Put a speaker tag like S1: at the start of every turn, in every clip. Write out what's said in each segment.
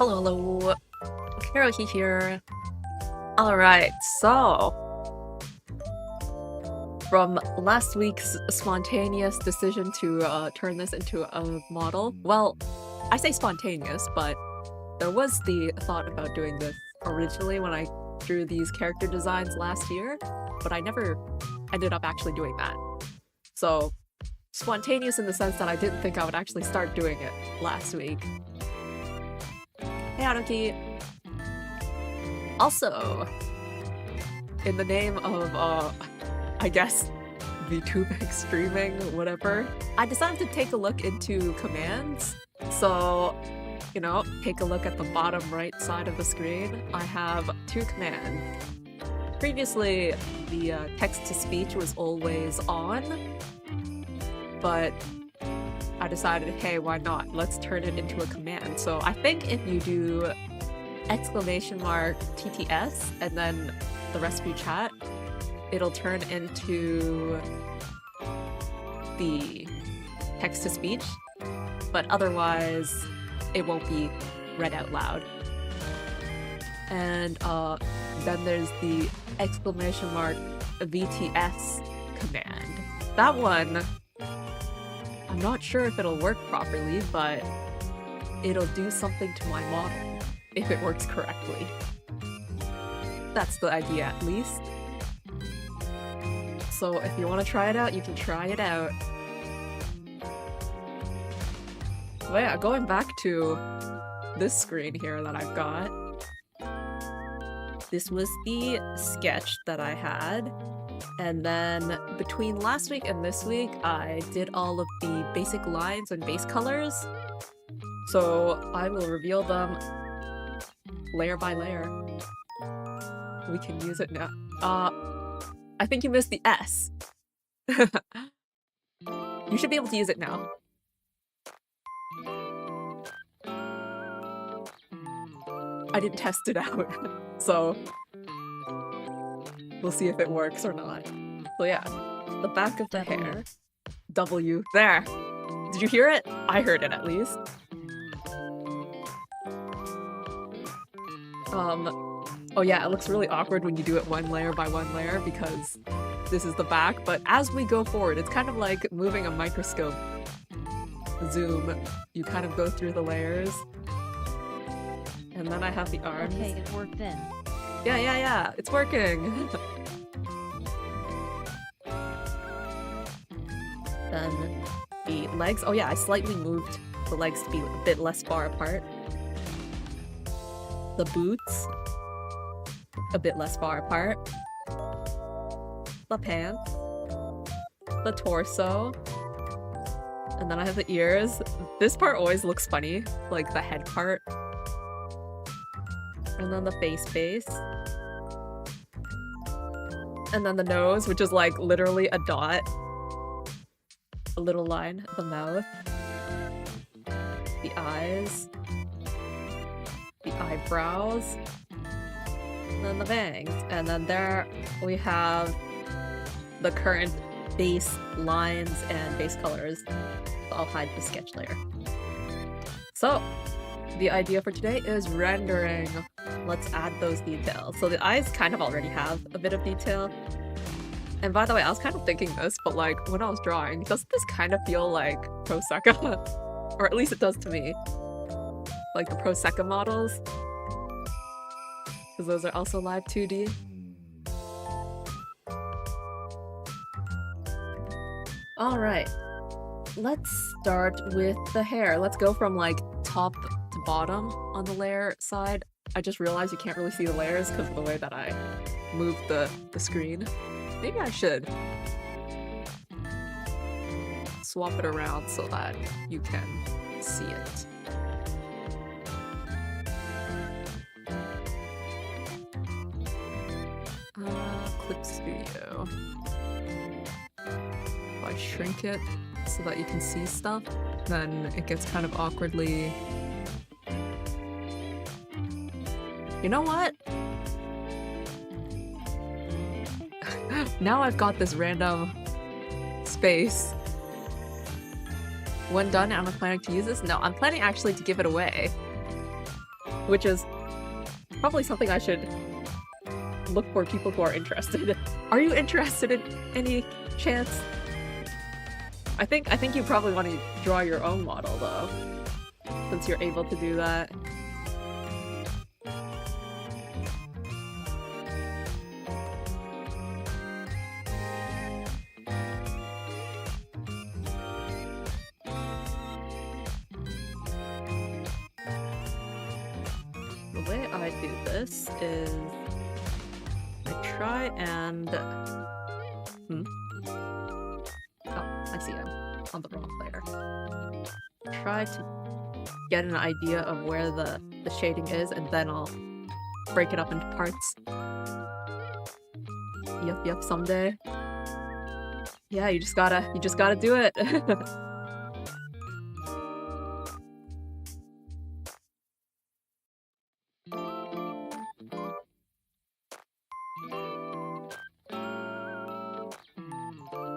S1: Hello, hello. Hirohi here. Alright, so from last week's spontaneous decision to turn this into a model, well, I say spontaneous, but there was the thought about doing this originally when I drew these character designs last year, but I never ended up actually doing that. So, spontaneous in the sense that I didn't think I would actually start doing it last week. Hey, Haruki! Also, in the name of, I guess, VTubing, streaming, whatever, I decided to take a look into commands. So, you know, take a look at the bottom right side of the screen. I have two commands. Previously, the text-to-speech was always on, but I decided, hey, why not? Let's turn it into a command. So I think if you do !TTS and then the recipe chat, it'll turn into the text-to-speech, but otherwise it won't be read out loud. And then there's the !VTS command. That one, I'm not sure if it'll work properly, but it'll do something to my model if it works correctly. That's the idea, at least. So if you want to try it out, you can try it out. So yeah, going back to this screen here that I've got. This was the sketch that I had. And then between last week and this week, I did all of the basic lines and base colors. So I will reveal them layer by layer. We can use it now. I think you missed the S. You should be able to use it now. I didn't test it out, so we'll see if it works or not. So yeah, the back of the hair. W. There! Did you hear it? I heard it at least. Oh yeah, it looks really awkward when you do it one layer by one layer because this is the back, but as we go forward, it's kind of like moving a microscope zoom. You kind of go through the layers. And then I have the arms.
S2: Okay, it worked then.
S1: Yeah, it's working! Then the legs. Oh yeah, I slightly moved the legs to be a bit less far apart. The boots, a bit less far apart. The pants. The torso. And then I have the ears. This part always looks funny, like the head part. And then the face. And then the nose, which is like literally a dot. A little line, the mouth. The eyes. The eyebrows. And then the bangs. And then there we have the current base lines and base colors. So I'll hide the sketch layer. So, the idea for today is rendering. Let's add those details. So the eyes kind of already have a bit of detail. And by the way, I was kind of thinking this, but like when I was drawing, doesn't this kind of feel like Pro Secca? Or at least it does to me. Like the Pro Secca models. Because those are also live 2D. Alright. Let's start with the hair. Let's go from like top to bottom on the layer side. I just realized you can't really see the layers because of the way that I moved the screen. Maybe I should swap it around so that you can see it. CLIPSTUDIO. If I shrink it so that you can see stuff, then it gets kind of awkwardly. You know what? Now I've got this random space. When done, am I planning to use this? No, I'm planning actually to give it away. which is probably something I should look for people who are interested. Are you interested in any chance? I think you probably want to draw your own model though, since you're able to do that. The way I do this is I try and I see I'm on the wrong layer. Try to get an idea of where the shading is, and then I'll break it up into parts. Yup, someday. Yeah, you just gotta do it.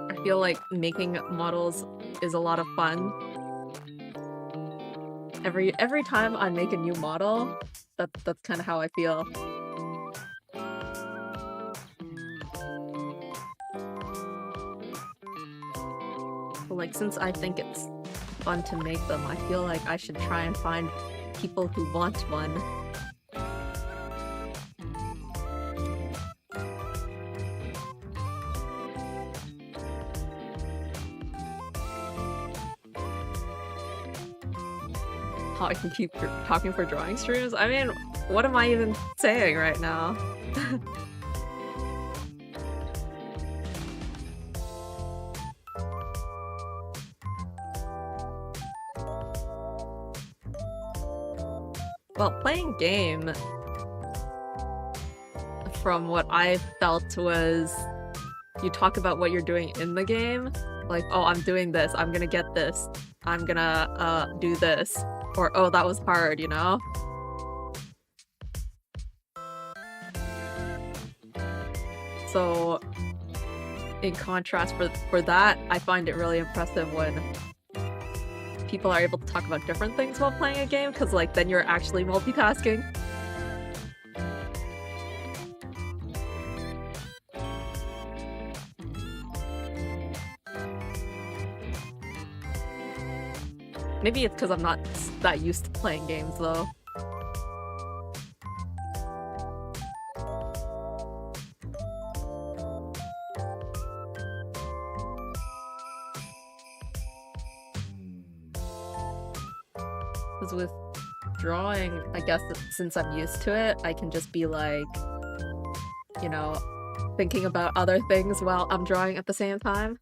S1: I feel like making models is a lot of fun. Every time I make a new model, that's kind of how I feel. But like, since I think it's fun to make them, I feel like I should try and find people who want one. How I can keep talking for drawing streams? I mean, what am I even saying right now? Well, playing game, from what I felt, was you talk about what you're doing in the game. Like, oh, I'm doing this, I'm gonna get this, I'm gonna do this. Or, oh, that was hard, you know? So, in contrast for that, I find it really impressive when people are able to talk about different things while playing a game, because, like, then you're actually multitasking. Maybe it's because I'm not that used to playing games, though. Because with drawing, I guess since I'm used to it, I can just be like, you know, thinking about other things while I'm drawing at the same time.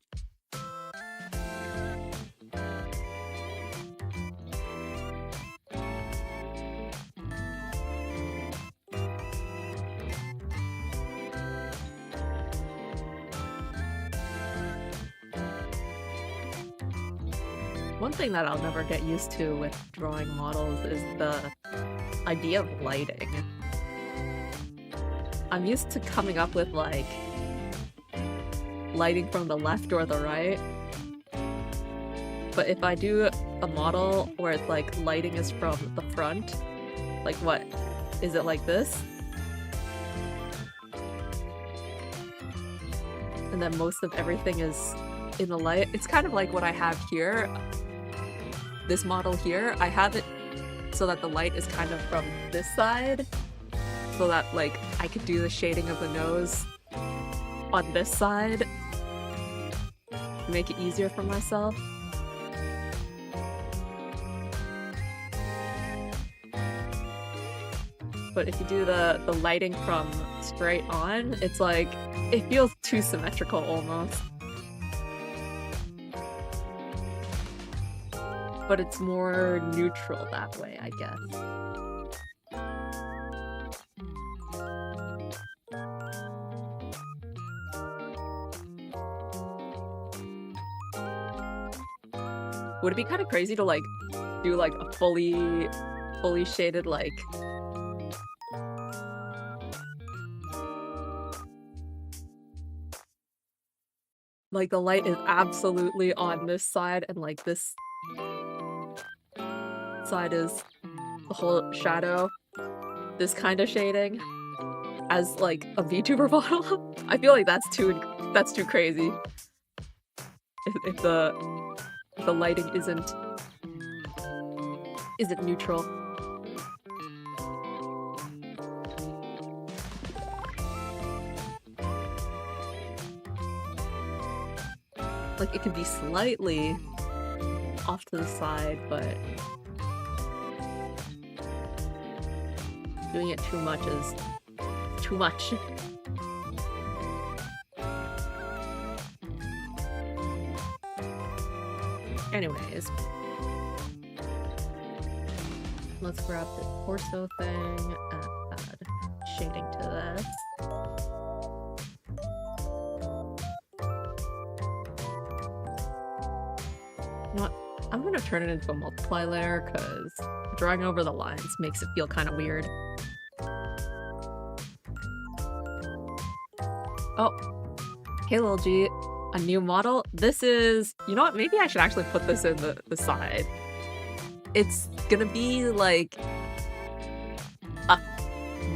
S1: One thing that I'll never get used to with drawing models is the idea of lighting. I'm used to coming up with, like, lighting from the left or the right. But if I do a model where it's like lighting is from the front, like what? Is it like this? And then most of everything is in the light. It's kind of like what I have here. This model here, I have it so that the light is kind of from this side, so that, like, I could do the shading of the nose on this side to make it easier for myself. But if you do the lighting from straight on, it's like, it feels too symmetrical almost. But it's more neutral that way, I guess. Would it be kind of crazy to, like, do, like, a fully shaded, like... Like, the light is absolutely on this side, and, like, this side is the whole shadow. this kind of shading as like a VTuber model. I feel like that's too crazy. If the lighting isn't neutral. Like it could be slightly off to the side, but doing it too much is too much. Anyways, let's grab the torso thing and add shading to this. You know what? I'm gonna turn it into a multiply layer because drawing over the lines makes it feel kind of weird. Oh, hey Lil G, a new model. This is, you know what, maybe I should actually put this in the side. It's gonna be like a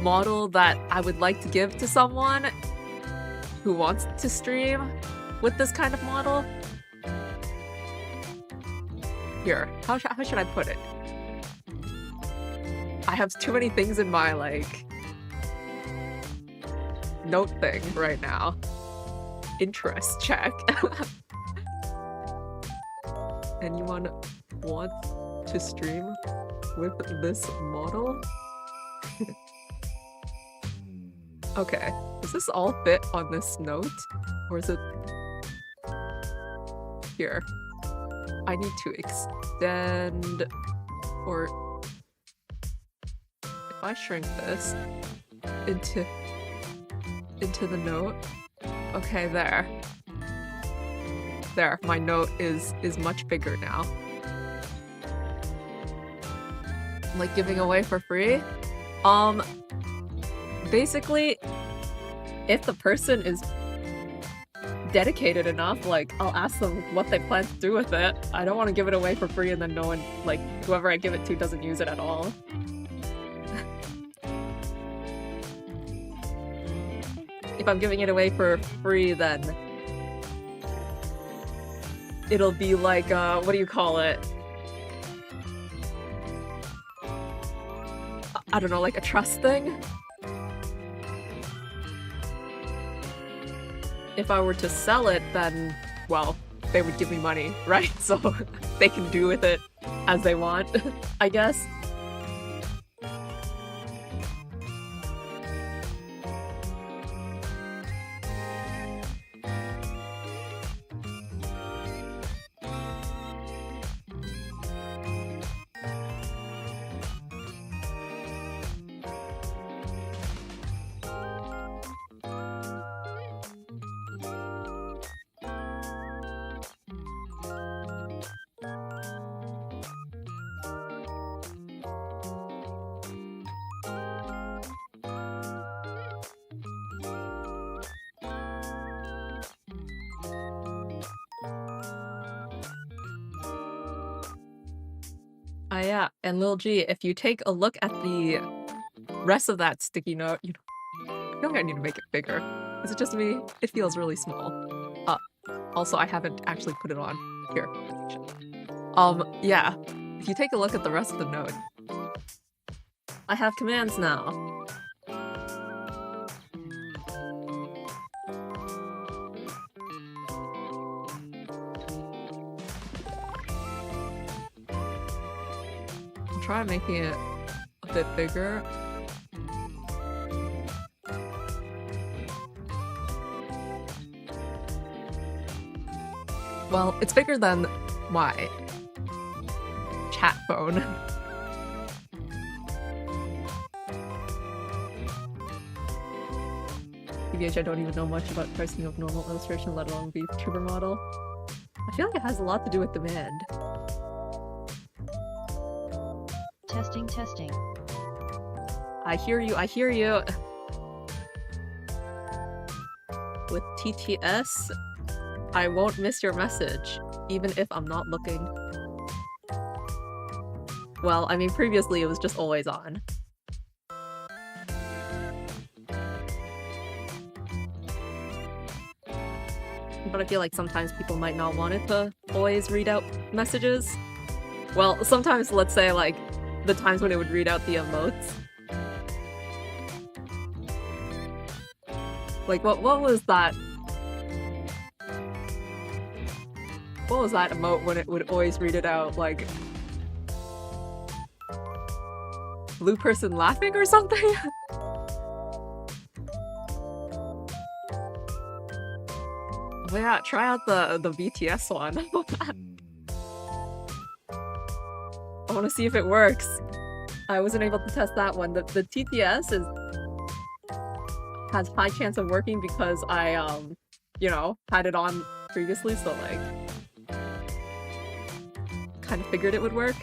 S1: model that I would like to give to someone who wants to stream with this kind of model. Here, how should I put it? I have too many things in my like note thing right now. Interest check. Anyone want to stream with this model? Okay, does this all fit on this note? Or is it... Here. I need to extend... Or... If I shrink this into the note... Okay, there. There, my note is much bigger now. Like giving away for free? Basically, if the person is dedicated enough, like, I'll ask them what they plan to do with it. I don't want to give it away for free and then no one, like, whoever I give it to doesn't use it at all. If I'm giving it away for free, then it'll be like, what do you call it? I don't know, like a trust thing? If I were to sell it, then, well, they would give me money, right? So they can do with it as they want, I guess. Yeah, and Lil G, if you take a look at the rest of that sticky note, you know I need to make it bigger. Is it just me? It feels really small. Also, I haven't actually put it on. Here. Yeah. If you take a look at the rest of the note, I have commands now. Try making it a bit bigger. Well, it's bigger than my chat phone. TBH, I don't even know much about pricing of normal illustration, let alone VTuber model. I feel like it has a lot to do with demand.
S2: Testing, testing.
S1: I hear you, I hear you. With TTS, I won't miss your message, even if I'm not looking. Well, I mean, previously it was just always on. but I feel like sometimes people might not want it to always read out messages. Well, sometimes, let's say, like, the times when it would read out the emotes. Like, what was that? What was that emote when it would always read it out, like... blue person laughing or something? Oh yeah, try out the BTS one. I want to see if it works. I wasn't able to test that one. The TTS has high chance of working because I, you know, had it on previously, so like... kind of figured it would work.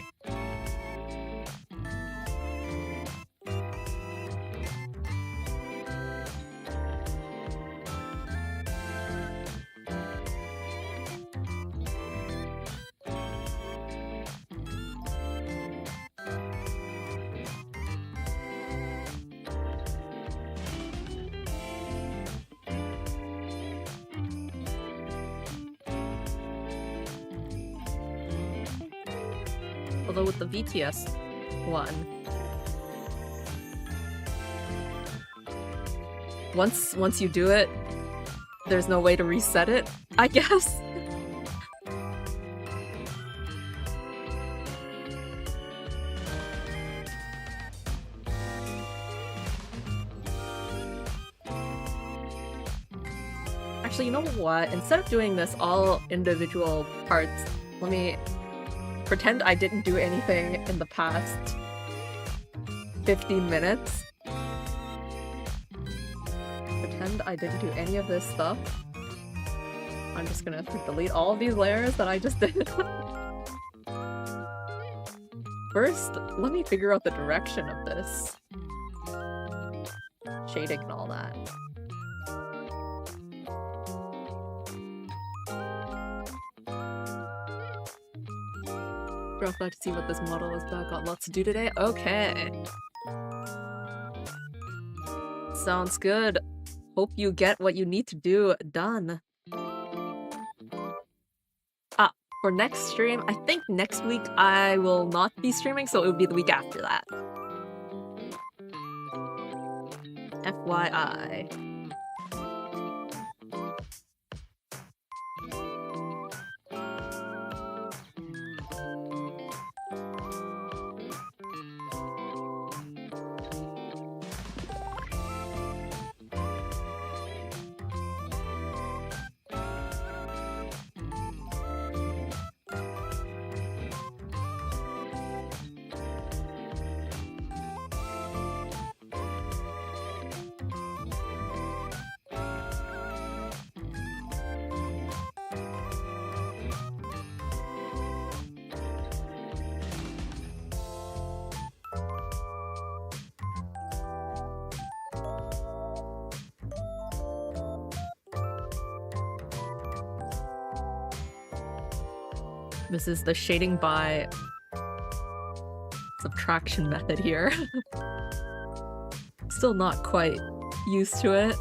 S1: Although with the BTS one, once you do it, there's no way to reset it, I guess. Actually, you know what? Instead of doing this all individual parts, let me pretend I didn't do anything in the past 15 minutes. Pretend I didn't do any of this stuff. I'm just gonna delete all of these layers that I just did. First, let me figure out the direction of this. Shading and all that. Real glad to see what this model is about. Got lots to do today. Okay. Sounds good. Hope you get what you need to do done. Ah, for next stream, I think next week I will not be streaming, so it would be the week after that. FYI. This is the shading by subtraction method here. Still not quite used to it.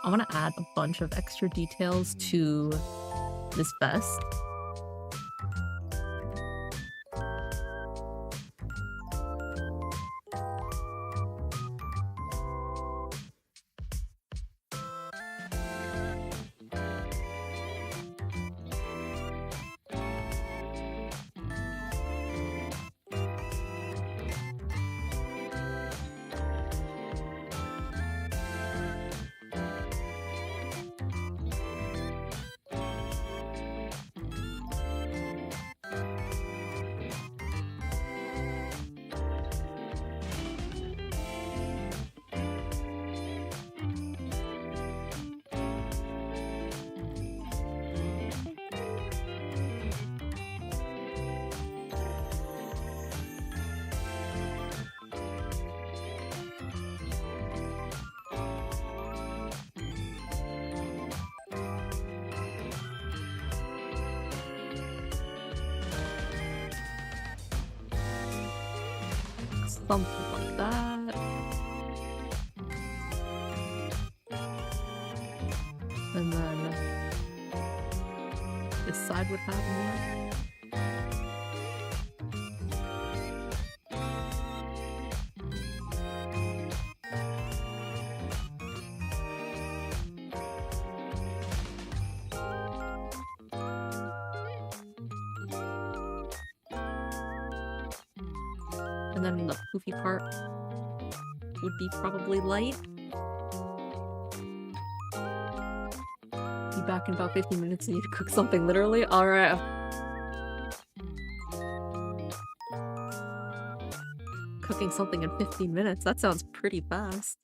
S1: I want to add a bunch of extra details to this vest. Something like that. And then this side would have more. And then the poofy part would be probably light. Be back in about 15 minutes and need to cook something, literally? Alright. Cooking something in 15 minutes? That sounds pretty fast.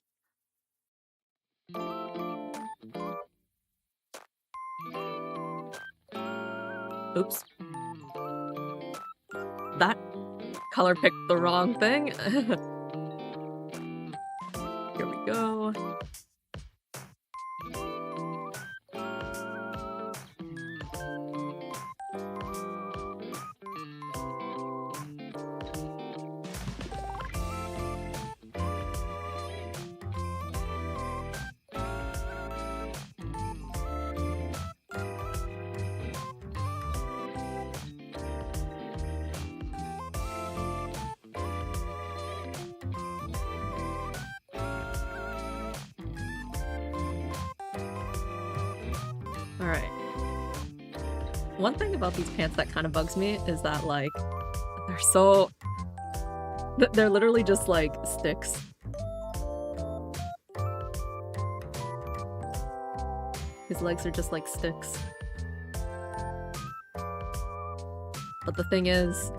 S1: Oops. That color picked the wrong thing. Here we go. Alright. One thing about these pants that kind of bugs me is that, like, they're so... They're literally just, like, sticks. His legs are just like sticks. But the thing is,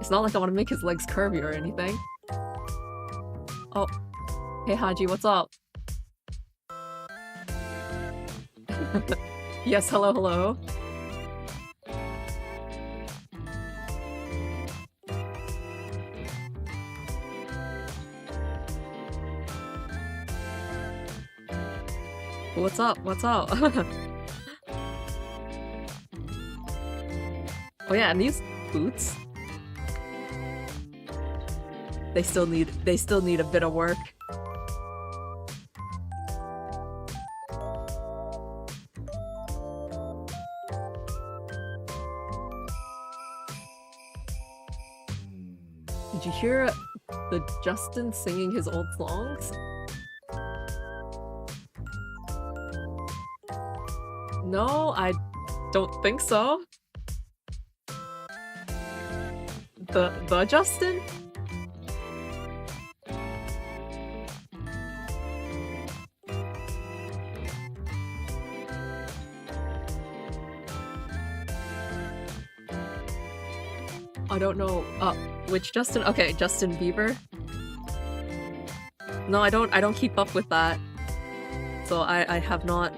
S1: it's not like I want to make his legs curvy or anything. Oh. Hey Haji, what's up? Yes, hello, hello. What's up? What's up? Oh yeah, and these boots, they still need a bit of work. Did you hear the Justin singing his old songs? No, I don't think so. The Justin? I don't know. Which Justin? Okay, Justin Bieber. No, I don't keep up with that. So I have not.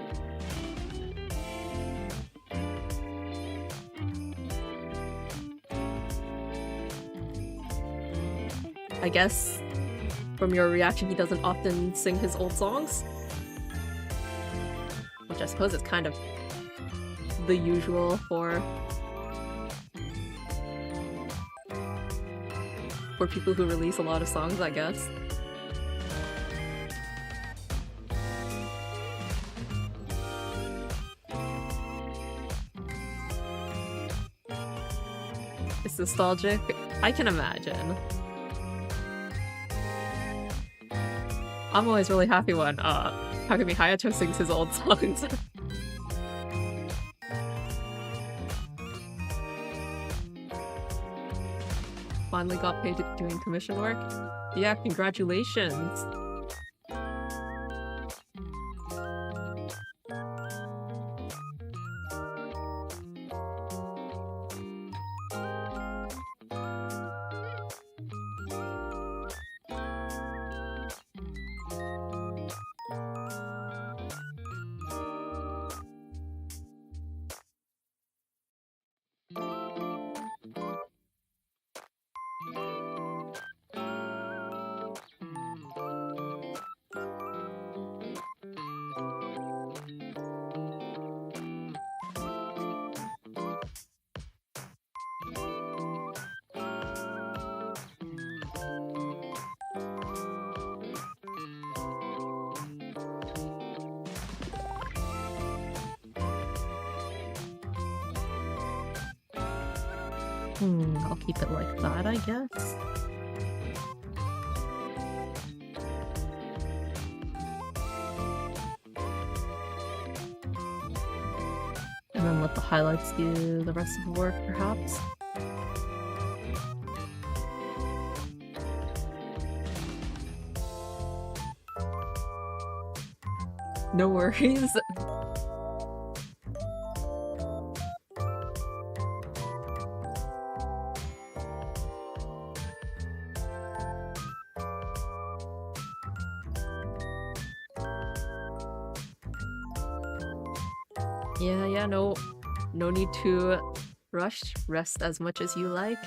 S1: I guess from your reaction, he doesn't often sing his old songs. Which I suppose is kind of the usual for people who release a lot of songs, I guess. It's nostalgic? I can imagine. I'm always really happy when Hakumi Hayato sings his old songs. Finally got paid doing commission work? Yeah, congratulations! I'll keep it like that, I guess. And then let the highlights do the rest of the work, perhaps. No worries. Yeah, no need to rush. Rest as much as you like.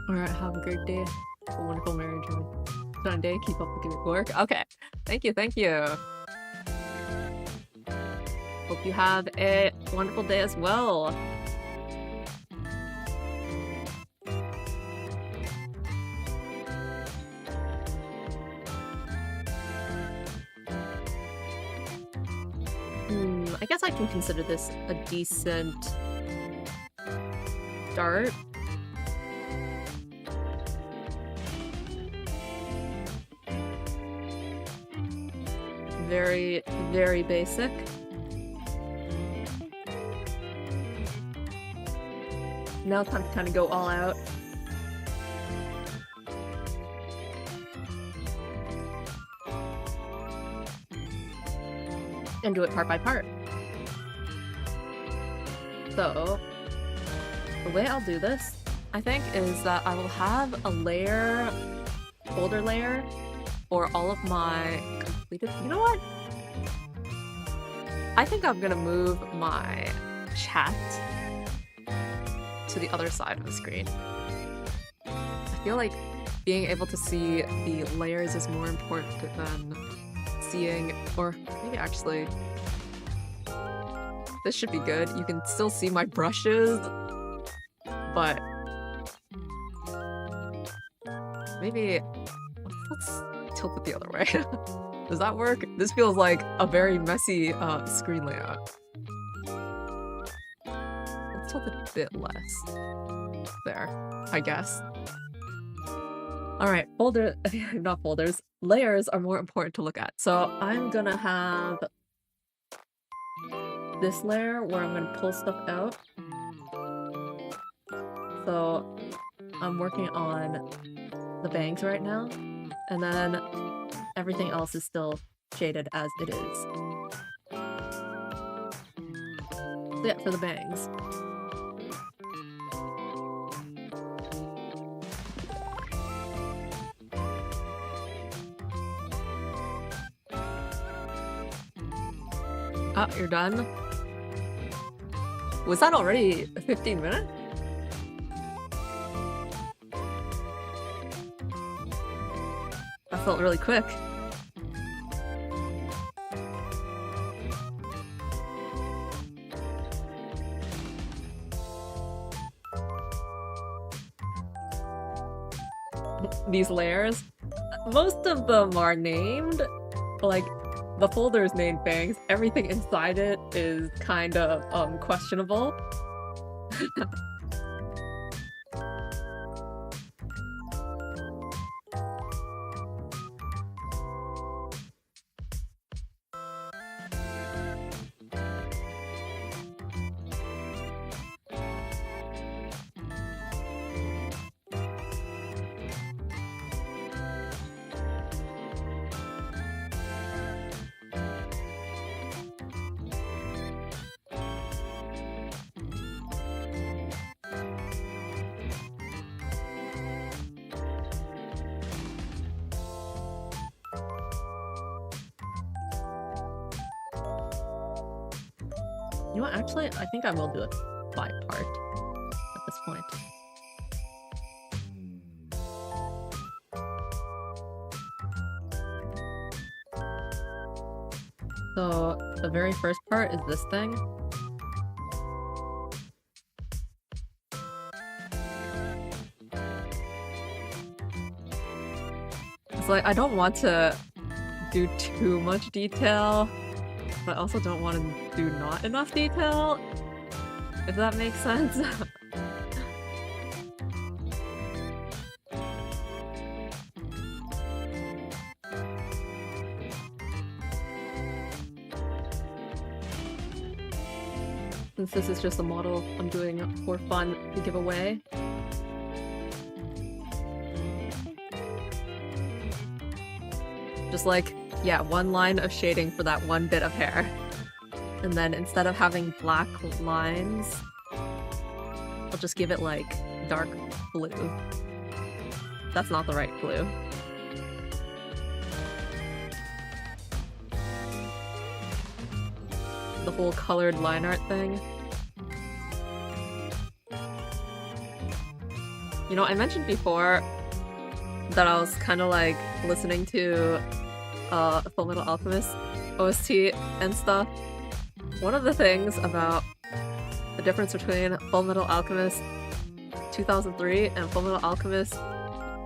S1: Alright, have a great day. A wonderful marriage and Sunday. Keep up the good work. Okay. Thank you, thank you. Hope you have a wonderful day as well. I guess I can consider this a decent start. Very, very basic. Now it's time to kind of go all out. And do it part by part. So, the way I'll do this, I think, is that I will have a layer, folder layer, for all of my completed. You know what? I think I'm gonna move my chat to the other side of the screen. I feel like being able to see the layers is more important than seeing, or maybe actually, this should be good. You can still see my brushes, but maybe let's tilt it the other way. Does that work? This feels like a very messy screen layout. Let's tilt it a bit less. There, I guess. Alright, not folders. Layers are more important to look at. So I'm gonna have this layer where I'm gonna pull stuff out. So I'm working on the bangs right now, and then everything else is still shaded as it is. So yeah, for the bangs. Oh, you're done? Was that already 15 minutes? That felt really quick. These layers, most of them are named, like, the folder is named bangs. Everything inside it is kind of questionable. You know what, actually, I think I will do it by part at this point. So, the very first part is this thing. It's like, I don't want to do too much detail, but I also don't want to do not enough detail, if that makes sense. Since this is just a model I'm doing for fun to give away. Just like, yeah, one line of shading for that one bit of hair. And then instead of having black lines, I'll just give it like dark blue. That's not the right blue. The whole colored line art thing. You know, I mentioned before that I was kind of like listening to Fullmetal Alchemist OST and stuff. One of the things about the difference between Fullmetal Alchemist 2003 and Fullmetal Alchemist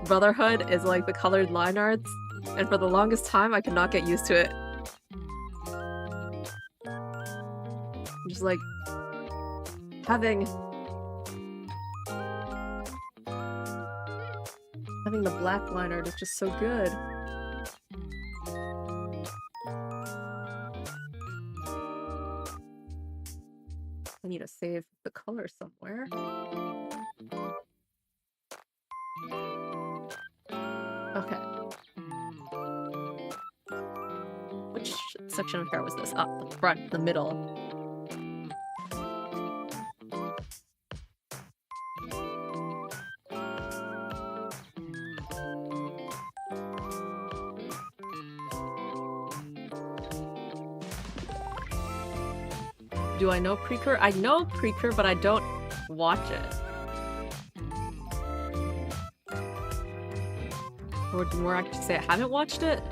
S1: Brotherhood is like the colored line arts, and for the longest time I could not get used to it. Just like having the black line art is just so good. I need to save the color somewhere. Okay. Which section of hair was this? Ah, the front, the middle. Do I know Precure? I know Precure, but I don't watch it. Or more actually say I haven't watched it?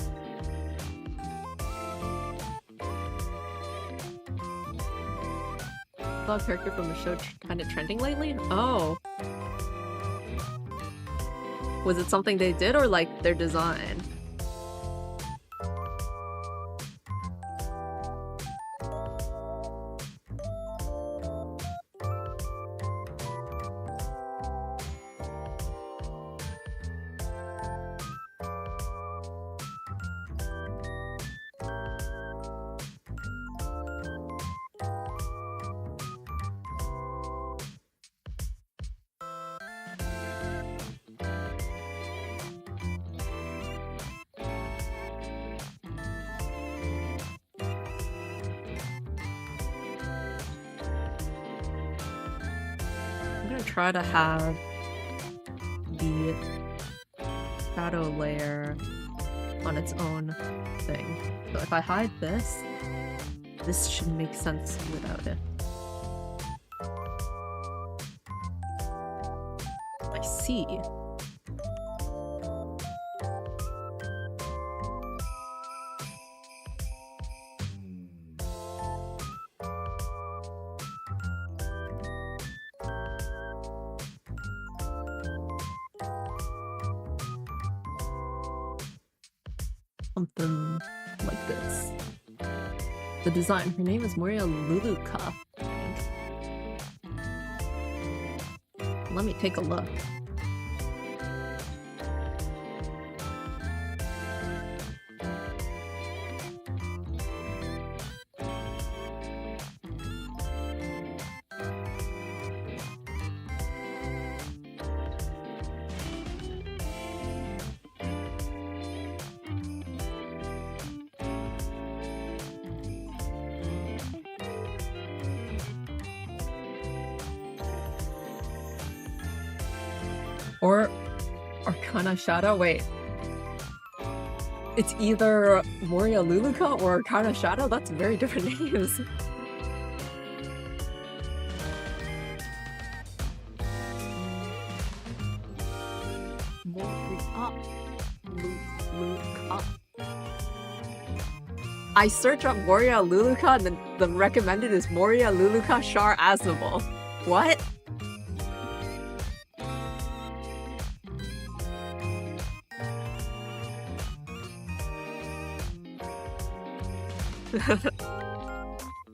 S1: Saw a character from the show kind of trending lately? Oh. Was it something they did or like their design? Try to have the shadow layer on its own thing. So if I hide this, this should make sense without it. I see. Something like this. The design. Her name is Moria Luluka. Let me take a look. Or Arcana Shadow? Wait. It's either Moria Luluka or Arcana Shadow? That's very different names. I search up Moria Luluka and then the recommended is Moria Luluka Char Aznavour. What?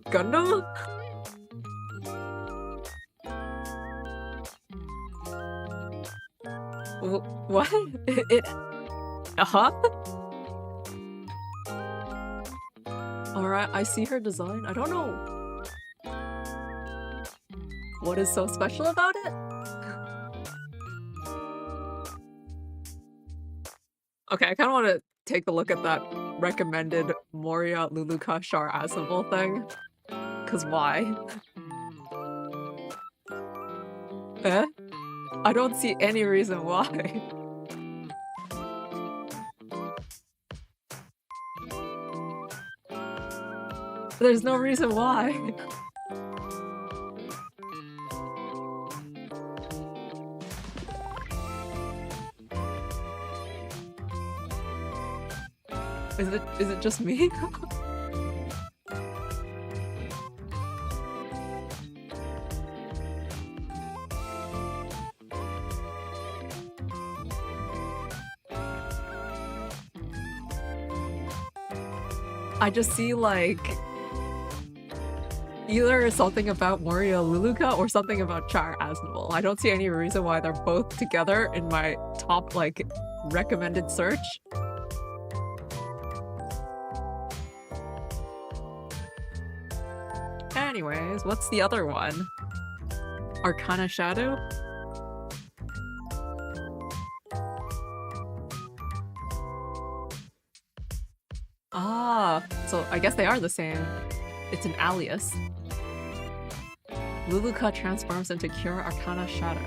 S1: Gundam? What? Uh-huh? Alright, I see her design. I don't know what is so special about it. Okay, I kind of want to take a look at that recommended Moria Luluka Char Aznavour thing. Cause why? Eh? I don't see any reason why. There's no reason why. Is it just me? I just see like either something about Moria Luluka or something about Char Aznavour. I don't see any reason why they're both together in my top like recommended search. Anyways, what's the other one? Arcana Shadow? Ah, so I guess they are the same. It's an alias. Luluka transforms into Cure Arcana Shadow.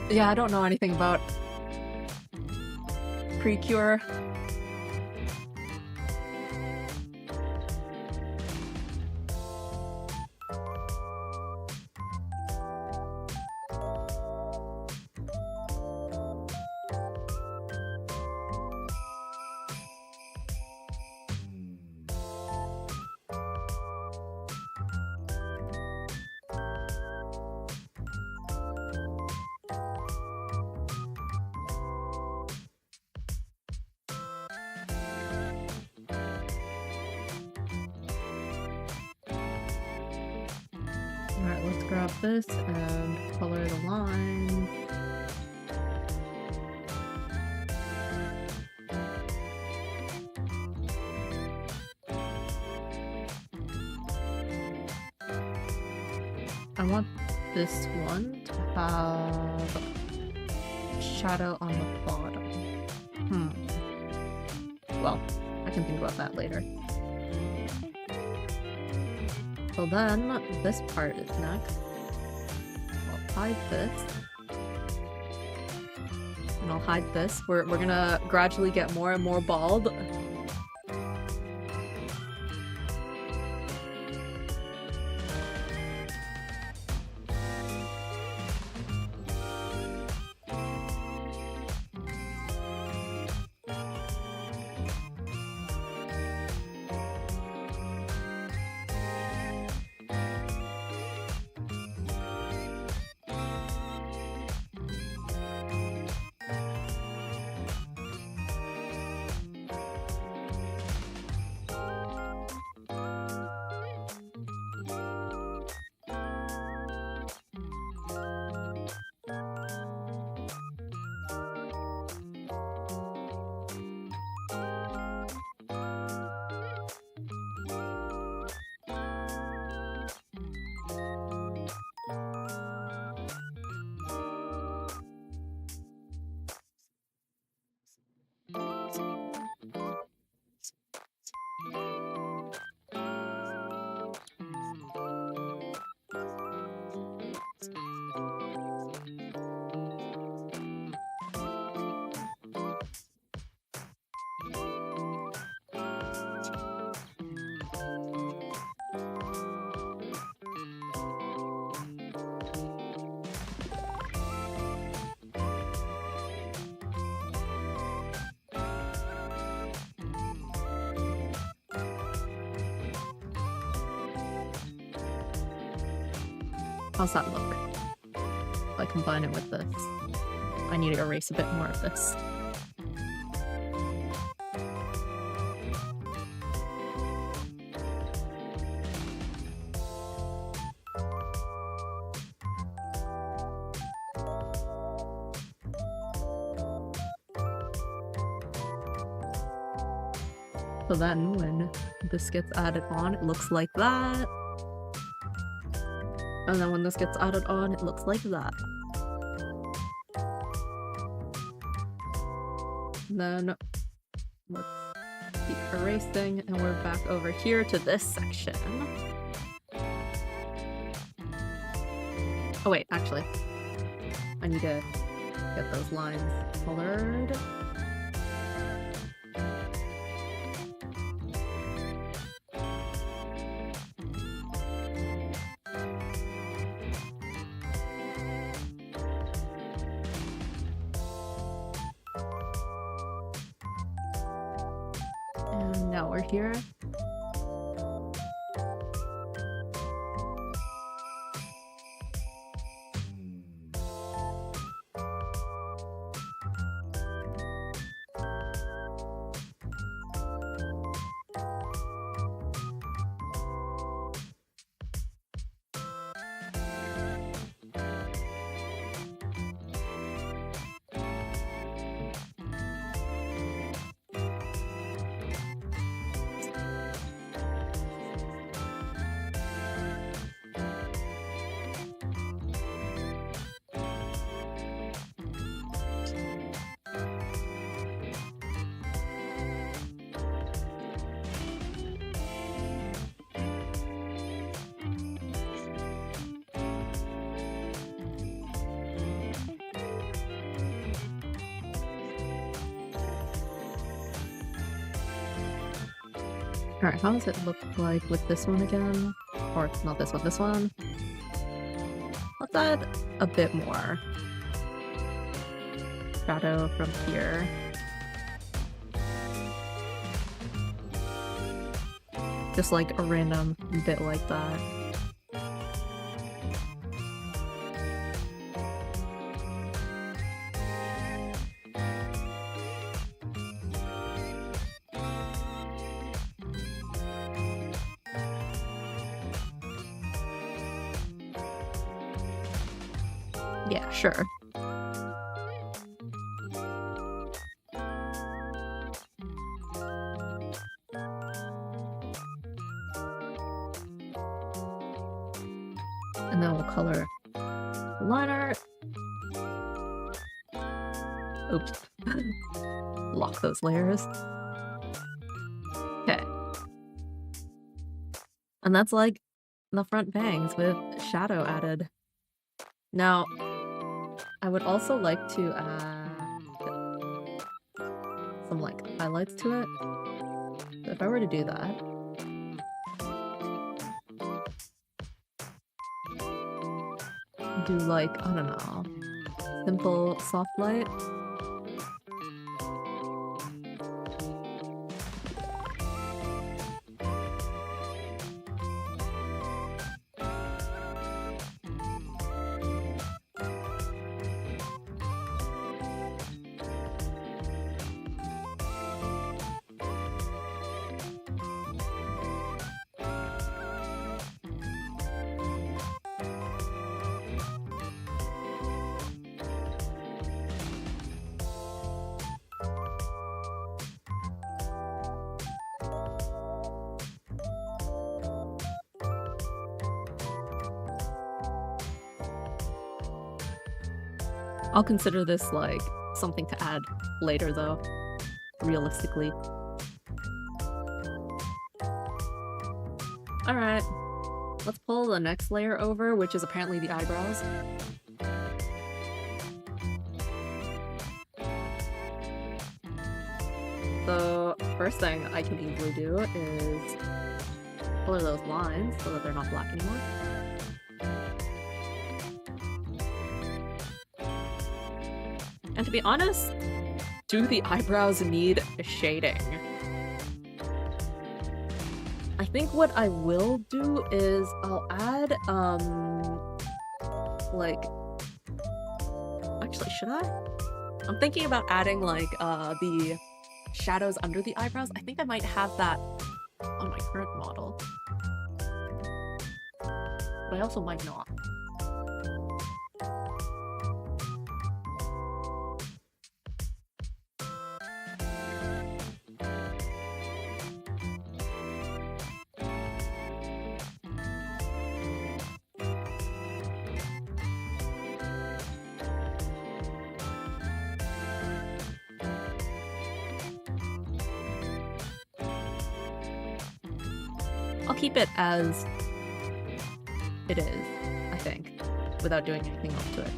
S1: Yeah, I don't know anything about Precure. Alright, let's grab this and color the line. I want this one to have shadow on the bottom. Well, I can think about that later. So then, this part is next. I'll hide this. And I'll hide this. We're gonna gradually get more and more bald. How's that look? If I combine it with this. I need to erase a bit more of this. So then when this gets added on, it looks like that. And then when this gets added on, it looks like that. And then let's keep erasing, and we're back over here to this section. Oh wait, actually, I need to get those lines colored. And now we're here. Alright, how does it look like with this one again? Or not this one, this one? Let's add a bit more shadow from here. Just like a random bit like that. Yeah, sure. And then we'll color the line art. Oops. Lock those layers. Okay. And that's like the front bangs with shadow added. Now, I would also like to add some like highlights to it. So if I were to do that, do like, I don't know, simple soft light. I'll consider this like something to add later though, realistically. Alright, let's pull the next layer over, which is apparently the eyebrows. So, first thing I can easily do is color those lines so that they're not black anymore. And to be honest, do the eyebrows need shading? I think what I will do is I'll add like... Actually, should I? I'm thinking about adding, like, the shadows under the eyebrows. I think I might have that on my current model. But I also might not. I'll keep it as it is, I think, without doing anything else to it.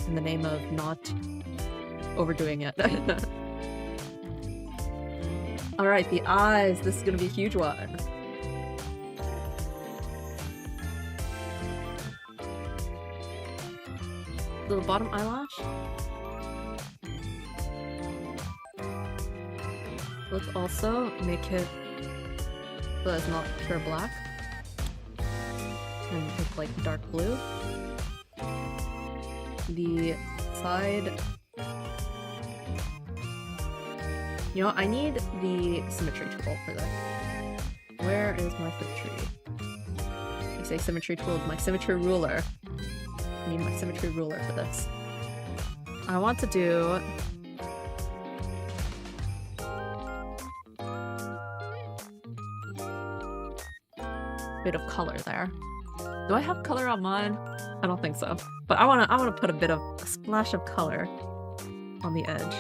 S1: In the name of not overdoing it. Alright, the eyes. This is gonna be a huge one. The bottom eyelash. Let's also make it so it's not pure black. And it's like dark blue. The side... You know, I need the symmetry tool for this. Where is my symmetry? I say symmetry tool, my symmetry ruler. I need my symmetry ruler for this. I want to do... bit of color there. Do I have color on mine? I don't think so. But I wanna put a splash of color on the edge.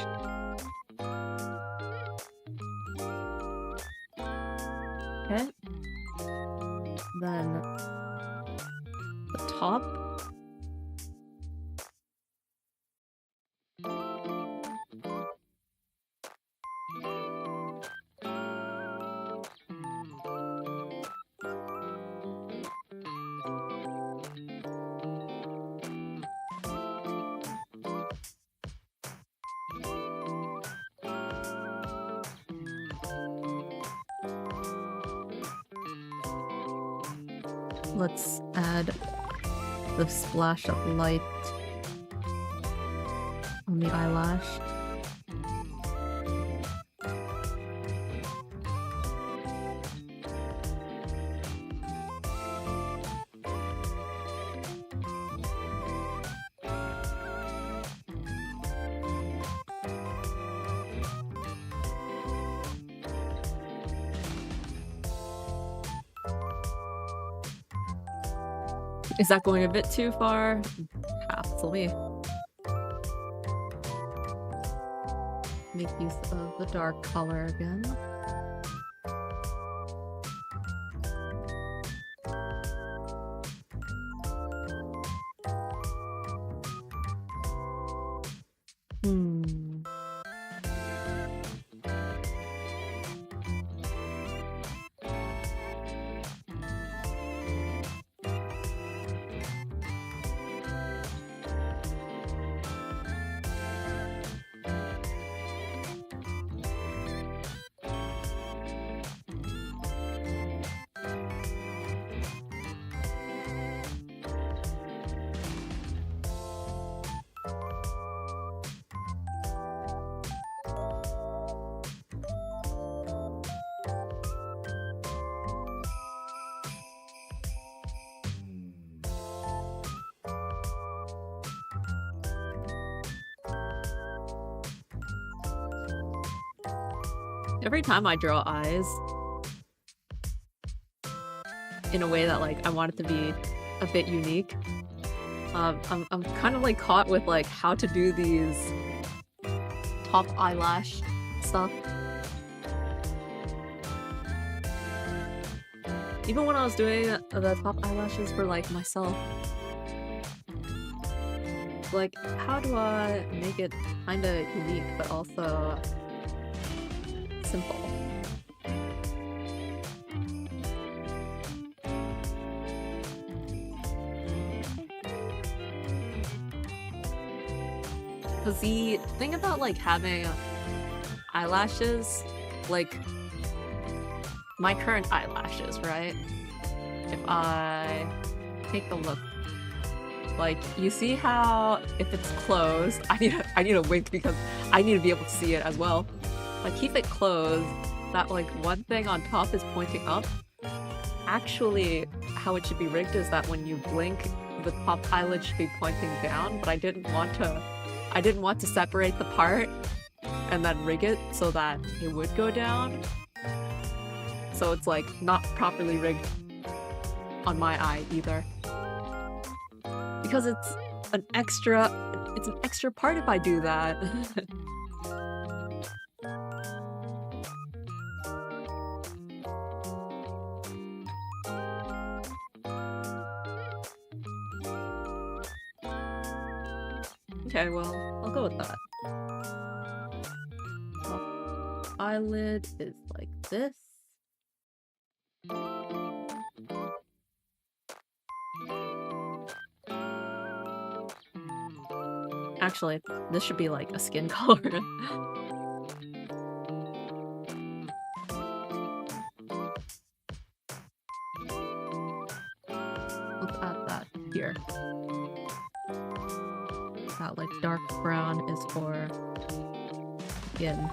S1: Okay. Then the top. Let's add the splash of light on the eyelash. Is that going a bit too far? Possibly. Make use of the dark color again. Every time I draw eyes in a way that like I want it to be a bit unique, I'm kind of like caught with like how to do these top eyelash stuff. Even when I was doing the top eyelashes for like myself, like how do I make it kind of unique but also simple? Because the thing about like having eyelashes, like my current eyelashes, right? If I take a look Like, you see how if it's closed, I need a wink because I need to be able to see it as well. Like, keep it closed, that like one thing on top is pointing up. Actually, how it should be rigged is that when you blink, the top eyelid should be pointing down, but I didn't want to separate the part and then rig it so that it would go down. So it's like not properly rigged on my eye either. Because it's an extra part if I do that. Okay, well, I'll go with that. Top eyelid is like this. Actually, this should be like a skin color. Let's add that here. That like dark brown is for skin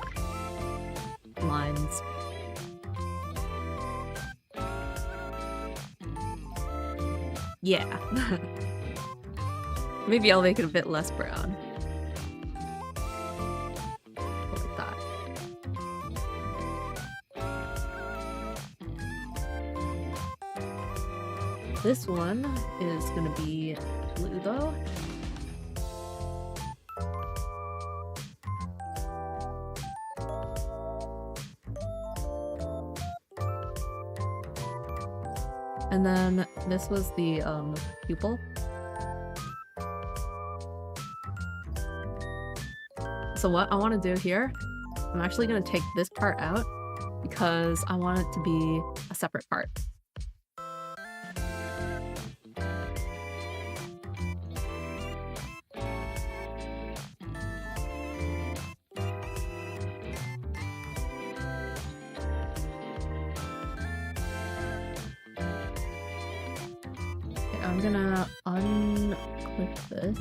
S1: lines. Yeah. Maybe I'll make it a bit less brown. Like that. This one is gonna be blue though. And then this was the pupil. So what I want to do here, I'm actually going to take this part out because I want it to be a separate part. I'm gonna unclip this.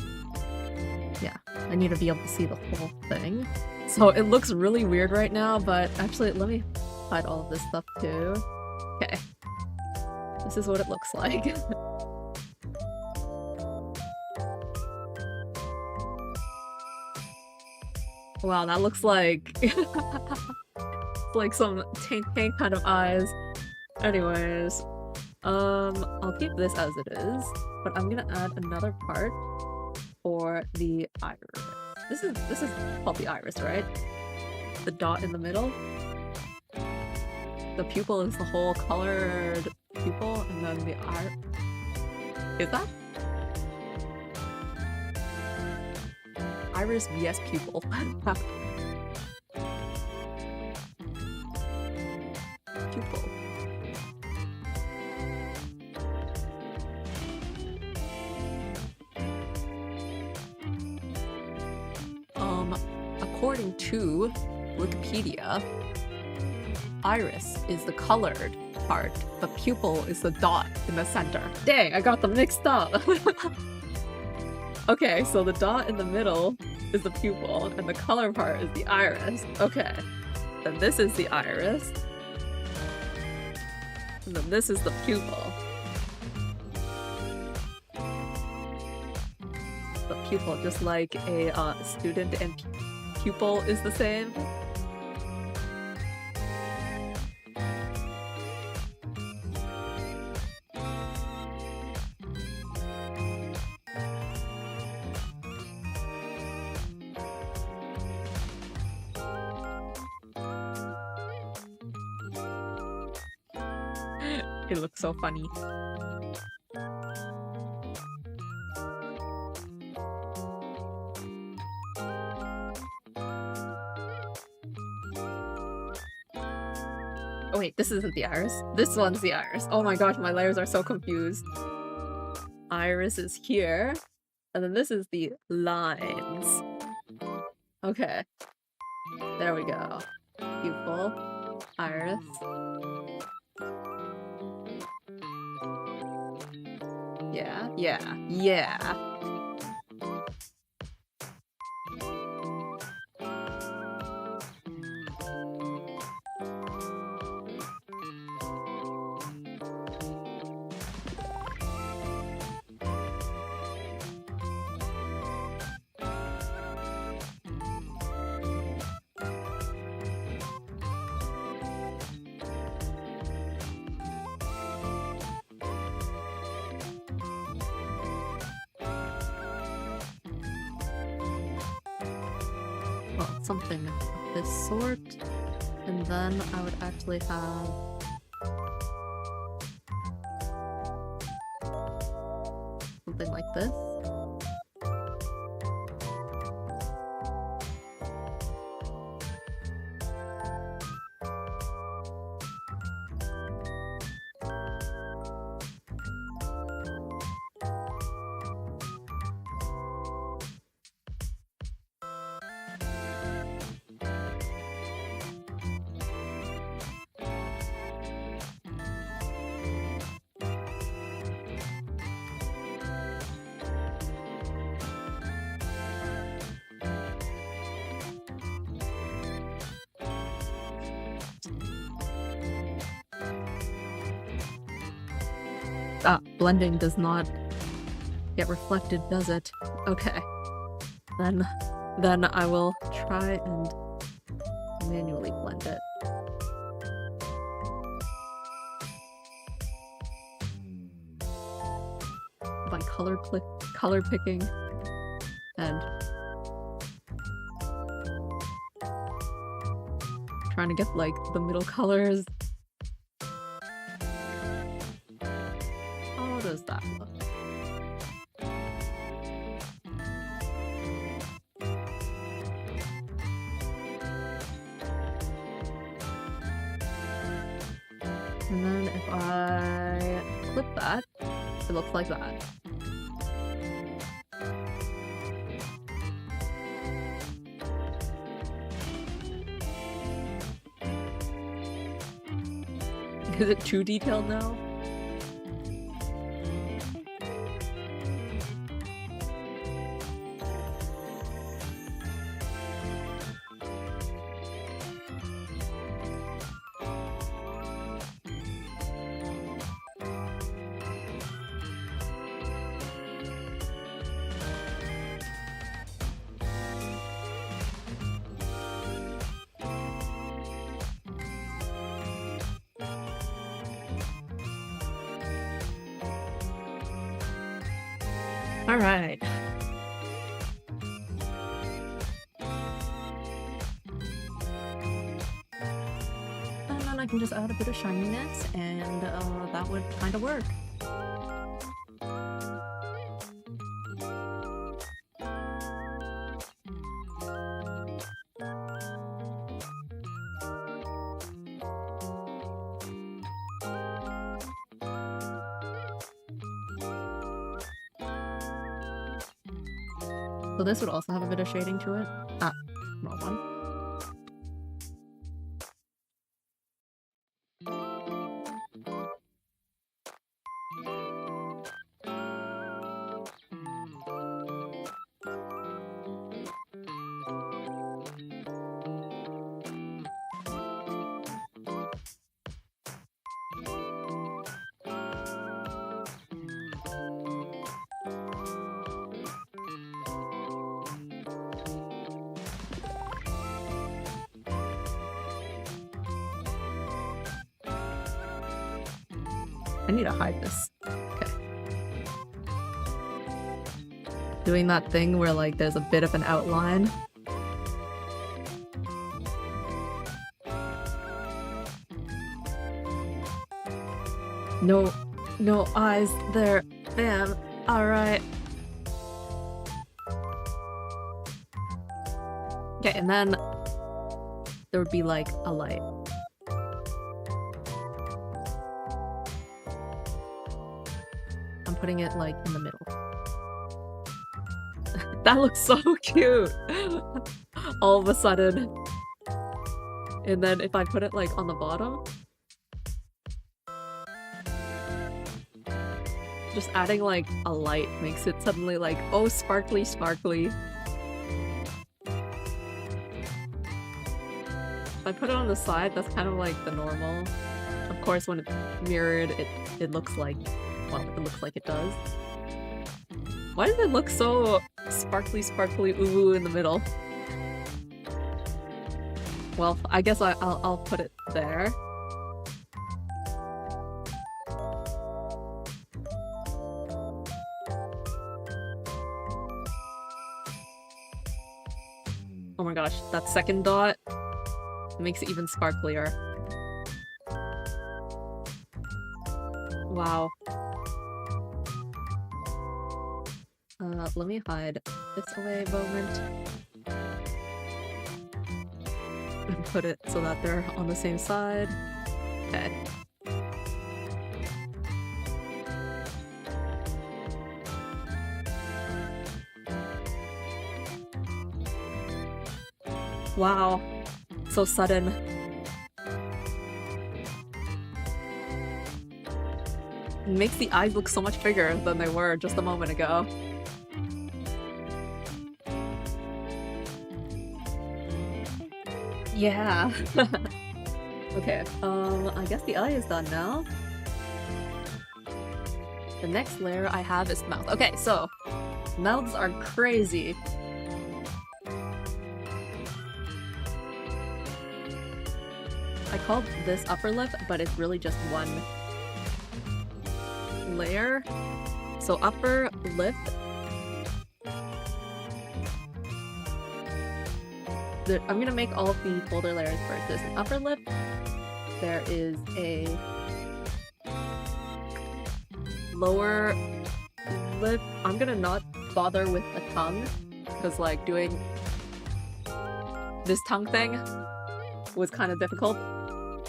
S1: Yeah, I need to be able to see the whole thing. So it looks really weird right now, but actually let me hide all of this stuff too. Okay. This is what it looks like. Wow, that looks like it's like some tank kind of eyes. Anyways, I'll keep this as it is, but I'm gonna add another part for the iris. This is called the iris, right? The dot in the middle. The pupil is the whole colored pupil, and then the iris. Is that? Iris vs pupil. Pupil. According to Wikipedia, iris is the colored part. The pupil is the dot in the center. Dang, I got them mixed up. Okay, so the dot in the middle is the pupil, and the color part is the iris. Okay, then this is the iris. And then this is the pupil. The pupil, just like a student and pupil is the same. It looks so funny. Oh wait, this isn't the iris. This one's the iris. Oh my gosh, my layers are so confused. Iris is here. And then this is the lines. Okay. There we go. Pupil. Iris. Yeah. well, something of this sort. And then I would actually have something like this. Ah, blending does not get reflected, does it? Okay. Then I will try and manually blend it. By color picking and trying to get like the middle colors. How does that look? And then if I clip that, it looks like that. Is it too detailed now? All right. And then I can just add a bit of shininess, and that would kind of work. So this would also have a bit of shading to it. Ah, wrong one. I need to hide this. Okay. Doing that thing where like there's a bit of an outline. No eyes there. Bam. Alright. Okay, and then there would be like a light. I'm putting it like in the middle. That looks so cute! All of a sudden. And then if I put it like on the bottom, just adding like a light makes it suddenly like, oh, sparkly, sparkly. If I put it on the side, that's kind of like the normal. Of course, when it's mirrored, it looks like, well, it looks like it does. Why does it look so sparkly, sparkly, ooh in the middle? Well, I guess I'll put it there. Oh my gosh, that second dot makes it even sparklier. Wow. Let me hide this away a moment. And put it so that they're on the same side. Okay. Wow. So sudden. It makes the eyes look so much bigger than they were just a moment ago. Yeah. Okay, I guess the eye is done now. The next layer I have is mouth. Okay, so mouths are crazy. I called this upper lip, but it's really just one layer. So upper lip. I'm gonna make all of the folder layers first. There's an upper lip. There is a lower lip. I'm gonna not bother with the tongue because like doing this tongue thing was kind of difficult.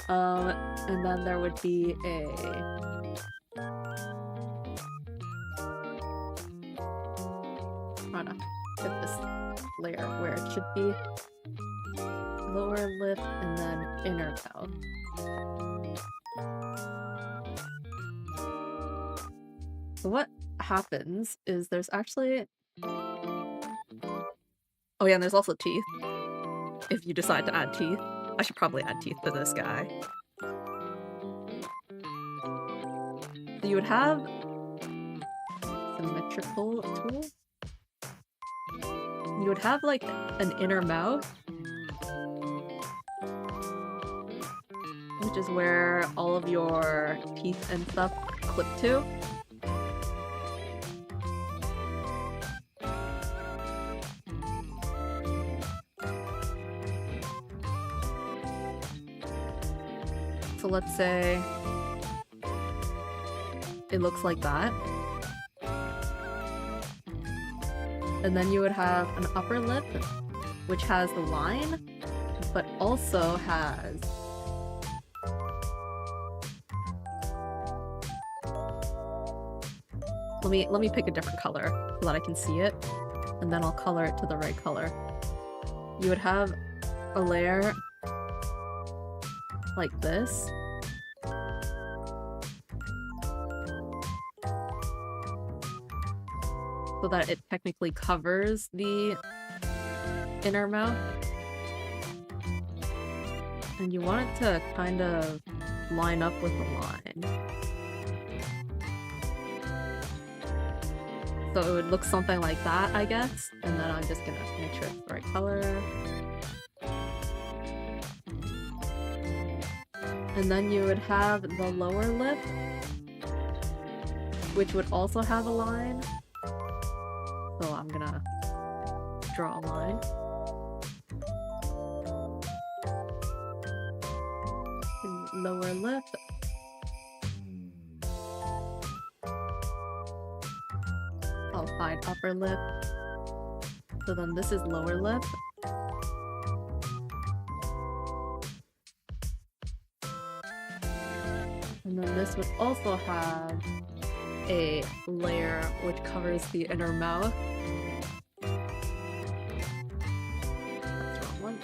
S1: And then there would be a put this layer where it should be. Lower lip and then inner mouth. So what happens is there's actually... Oh yeah, and there's also teeth. If you decide to add teeth. I should probably add teeth to this guy. So you would have symmetrical tool. You would have like an inner mouth, which is where all of your teeth and stuff clip to. So let's say it looks like that. And then you would have an upper lip, which has the line, but also has let me pick a different color so that I can see it, and then I'll color it to the right color. You would have a layer like this. So that it technically covers the inner mouth. And you want it to kind of line up with the line. So it would look something like that, I guess. And then I'm just gonna make sure it's the right color. And then you would have the lower lip, which would also have a line. So I'm gonna draw a line. Lower lip. I'll hide upper lip. So then this is lower lip. And then this would also have a layer which covers the inner mouth. That's the wrong one.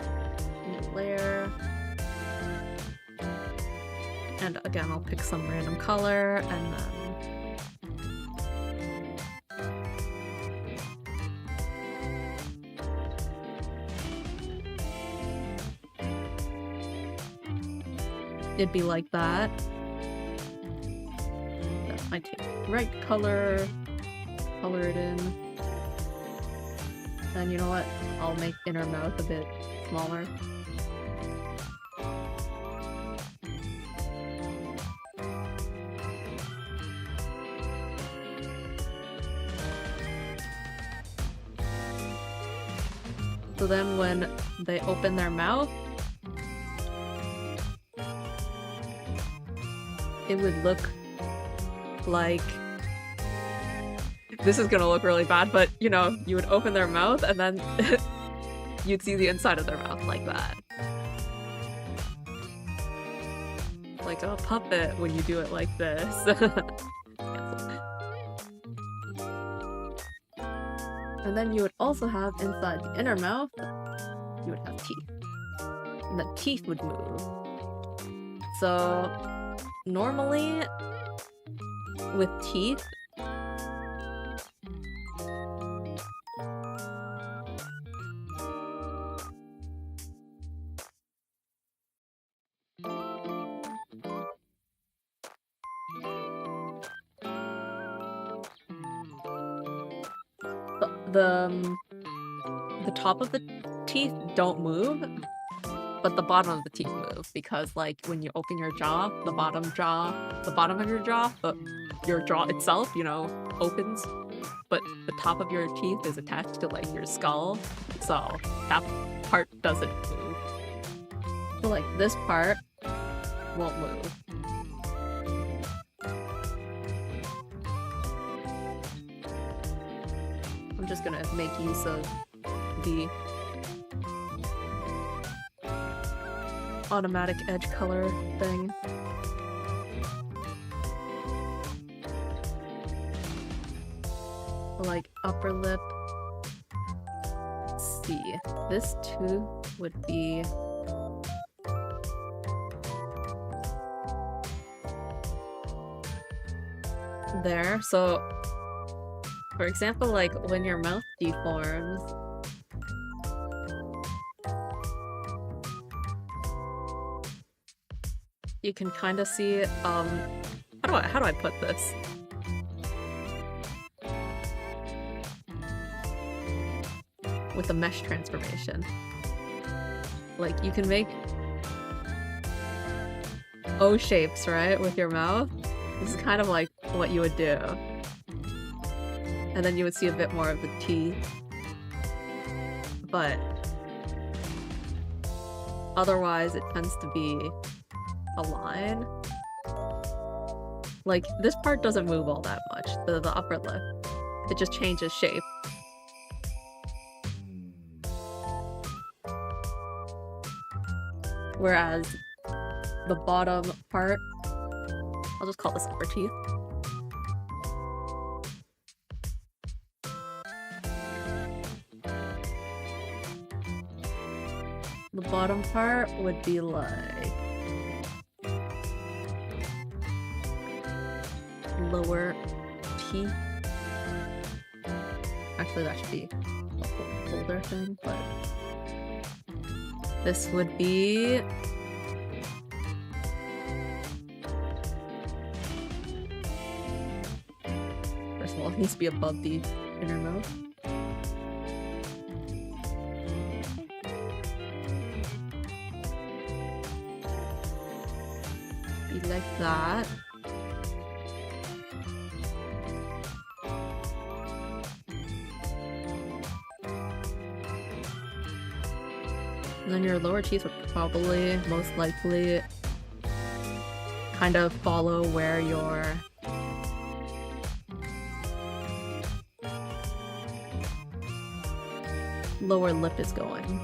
S1: New layer. And again, I'll pick some random color and then it'd be like that. I take the right color, color it in. And you know what? I'll make inner mouth a bit smaller. So then when they open their mouth, it would look like... This is gonna look really bad, but you know, you would open their mouth and then you'd see the inside of their mouth like that. Like a puppet when you do it like this. And then you would also have inside the inner mouth, you would have teeth. And the teeth would move. So normally with teeth, the top of the teeth don't move, but the bottom of the teeth move, because like when you open your jaw, the bottom of your jaw, your jaw itself, you know, opens, but the top of your teeth is attached to like your skull, so that part doesn't move. So like this part won't move. I'm just gonna make use of the automatic edge color thing. Like upper lip. Let's see. This tooth would be there. So for example, like when your mouth deforms, you can kind of see, how do I put this? With a mesh transformation. Like you can make O shapes, right, with your mouth. This is kind of like what you would do. And then you would see a bit more of the teeth. But otherwise it tends to be a line. Like this part doesn't move all that much, the upper lip. It just changes shape. Whereas the bottom part, I'll just call this upper teeth. The bottom part would be like lower teeth. Actually, that should be a folder thing, but this would be first of all, it needs to be above the inner mouth. Be like that. And then your lower teeth would probably, most likely, kind of follow where your lower lip is going.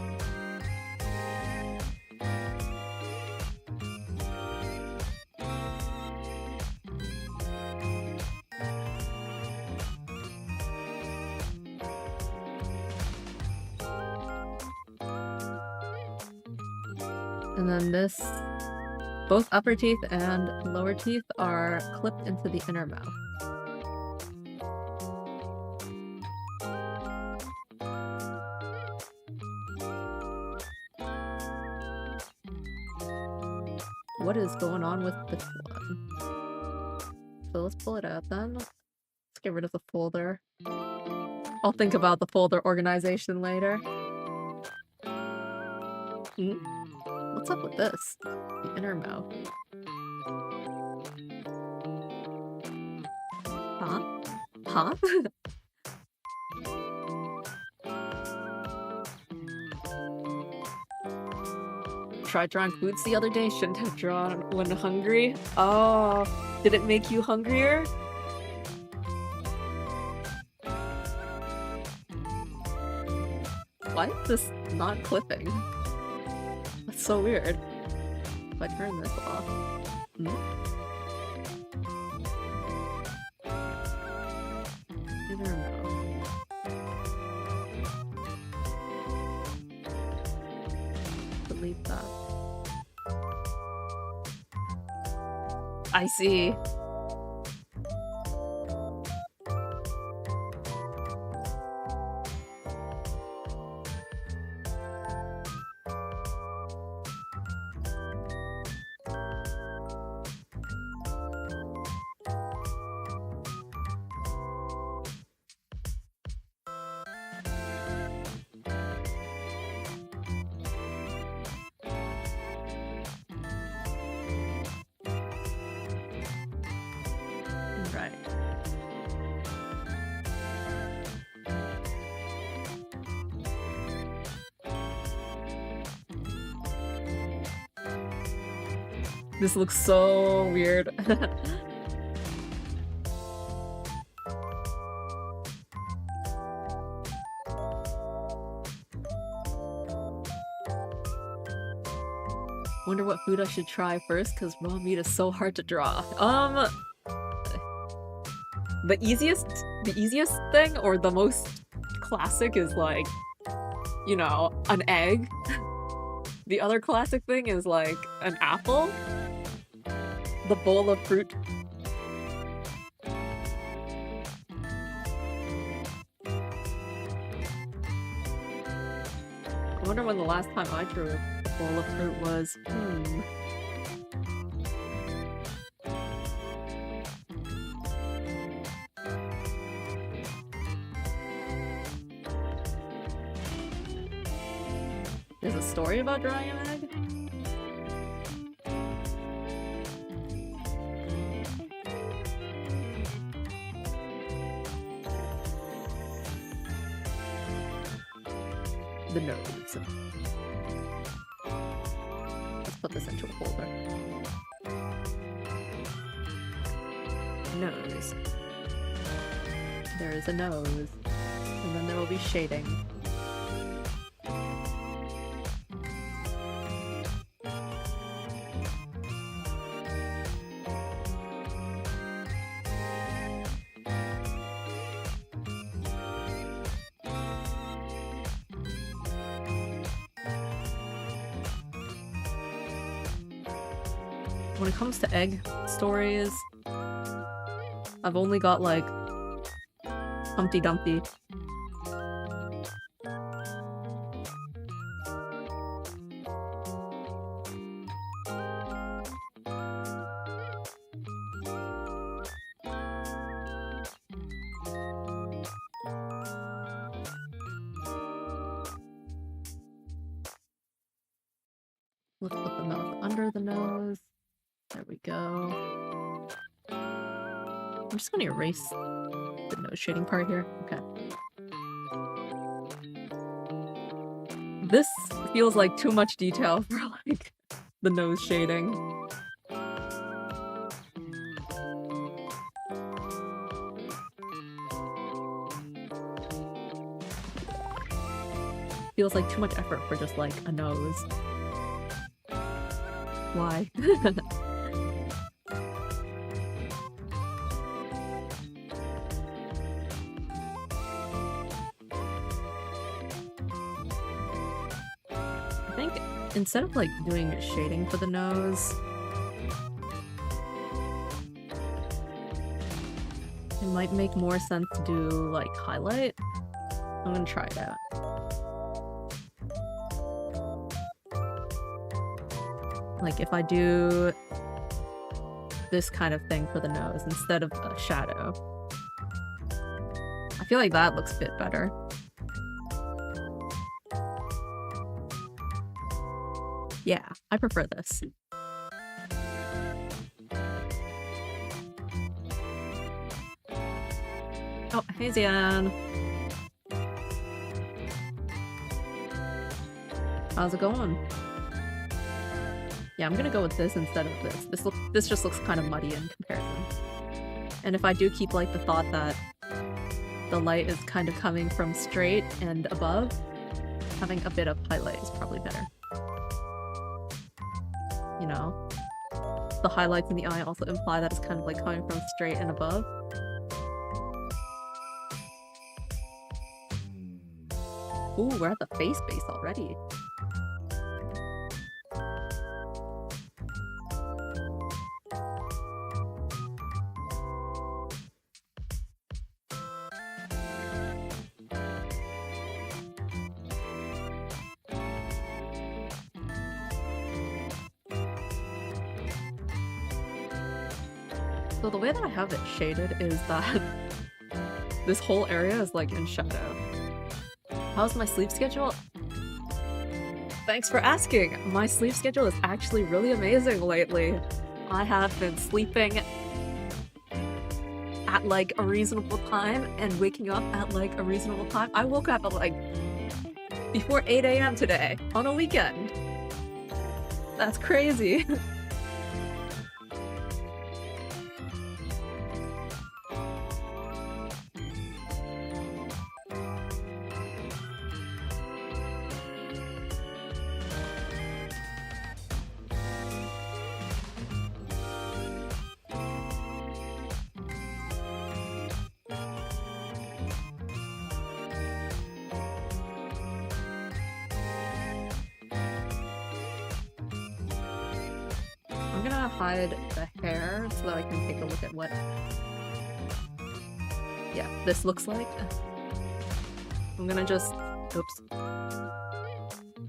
S1: And then this, both upper teeth and lower teeth are clipped into the inner mouth. What is going on with this one? So let's pull it out then. Let's get rid of the folder. I'll think about the folder organization later. What's up with this? The inner mouth. Huh? Huh? tried drawing foods the other day. Shouldn't have drawn when hungry. Oh, did it make you hungrier? Why is this not clipping? That's so weird. If I turn this off. Hmm? I don't know. Delete that. I see. Right. This looks so weird. Wonder what food I should try first, because raw meat is so hard to draw. The easiest thing, or the most classic, is like, you know, an egg. The other classic thing is like an apple. The bowl of fruit. I wonder when the last time I drew a bowl of fruit was. There's a story about drawing an egg? The nose. Let's put this into a folder. Nose. There is a nose. And then there will be shading. When it comes to egg stories, I've only got like Humpty Dumpty. Let's put the mouth under the nose. There we go. I'm just gonna erase the nose shading part here. Okay. This feels like too much detail for like the nose shading. Feels like too much effort for just like a nose. Why? I think instead of like doing shading for the nose, it might make more sense to do like highlight. I'm gonna try it out. Like if I do this kind of thing for the nose instead of a shadow. I feel like that looks a bit better. Yeah, I prefer this. Oh, hey Zian. How's it going? Yeah, I'm gonna go with this instead of this. This just looks kind of muddy in comparison. And if I do keep like the thought that the light is kind of coming from straight and above, having a bit of highlight is probably better. You know? The highlights in the eye also imply that it's kind of like coming from straight and above. Ooh, we're at the face base already. So the way that I have it shaded is that this whole area is like in shadow. How's my sleep schedule? Thanks for asking! My sleep schedule is actually really amazing lately. I have been sleeping at like a reasonable time and waking up at like a reasonable time. I woke up at like before 8 AM today on a weekend. That's crazy. Hide the hair so that I can take a look at what this looks like. I'm gonna just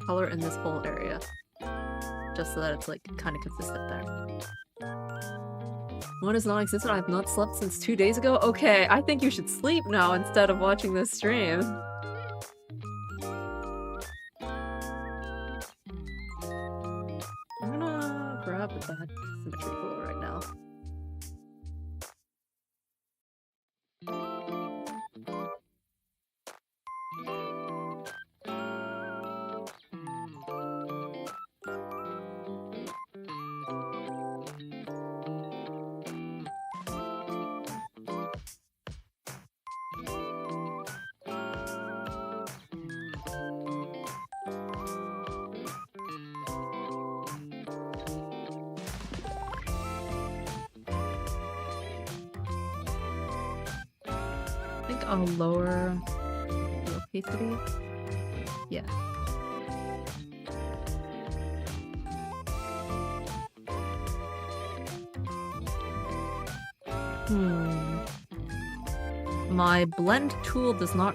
S1: color in this whole area just so that it's like kind of consistent there. One is non-existent. I have not slept since 2 days ago. Okay, I think you should sleep now instead of watching this stream. I'm gonna grab that symmetry tool right now. I'll lower the opacity. Yeah. My blend tool does not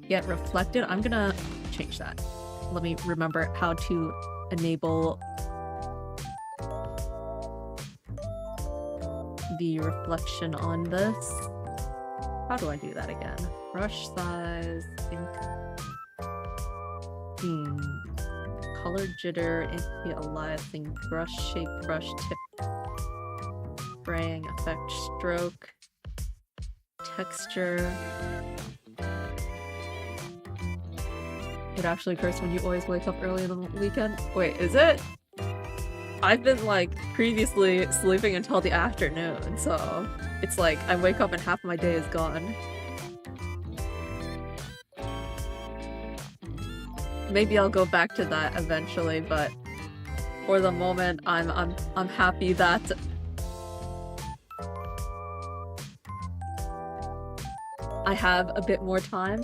S1: get reflected. I'm gonna change that. Let me remember how to enable the reflection on this. How do I do that again? Brush size, ink. Color jitter, anti-aliasing, brush shape, brush tip, spraying effect, stroke, texture. It actually occurs when you always wake up early in the weekend. Wait, is it? I've been like previously sleeping until the afternoon, so it's like I wake up and half my day is gone. Maybe I'll go back to that eventually, but for the moment I'm happy that I have a bit more time.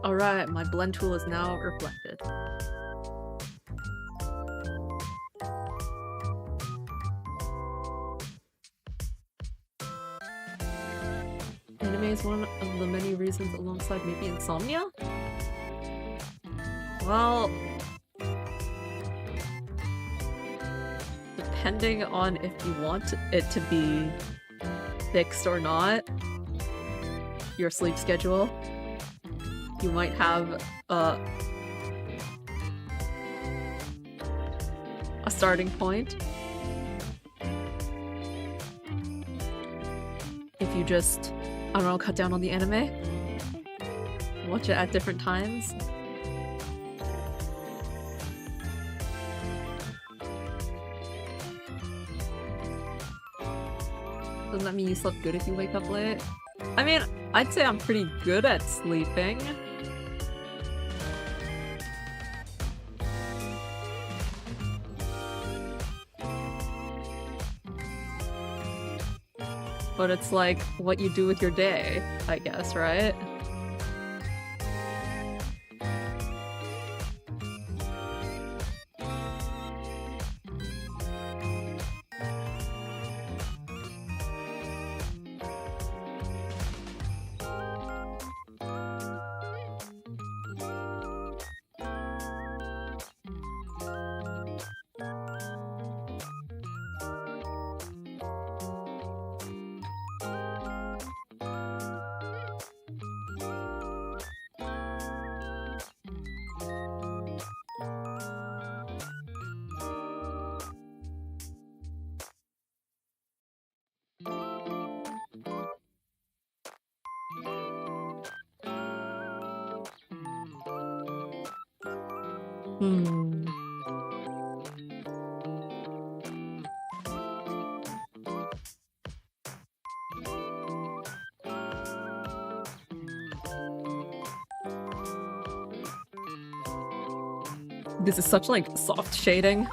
S1: Alright, my blend tool is now reflected. Anime is one of the many reasons alongside maybe insomnia? Well, depending on if you want it to be fixed or not, your sleep schedule, you might have a starting point. If you just I don't know, cut down on the anime. Watch it at different times. Doesn't that mean you slept good if you wake up late? I mean, I'd say I'm pretty good at sleeping. But it's like what you do with your day, I guess, right? Hmm. This is such like soft shading.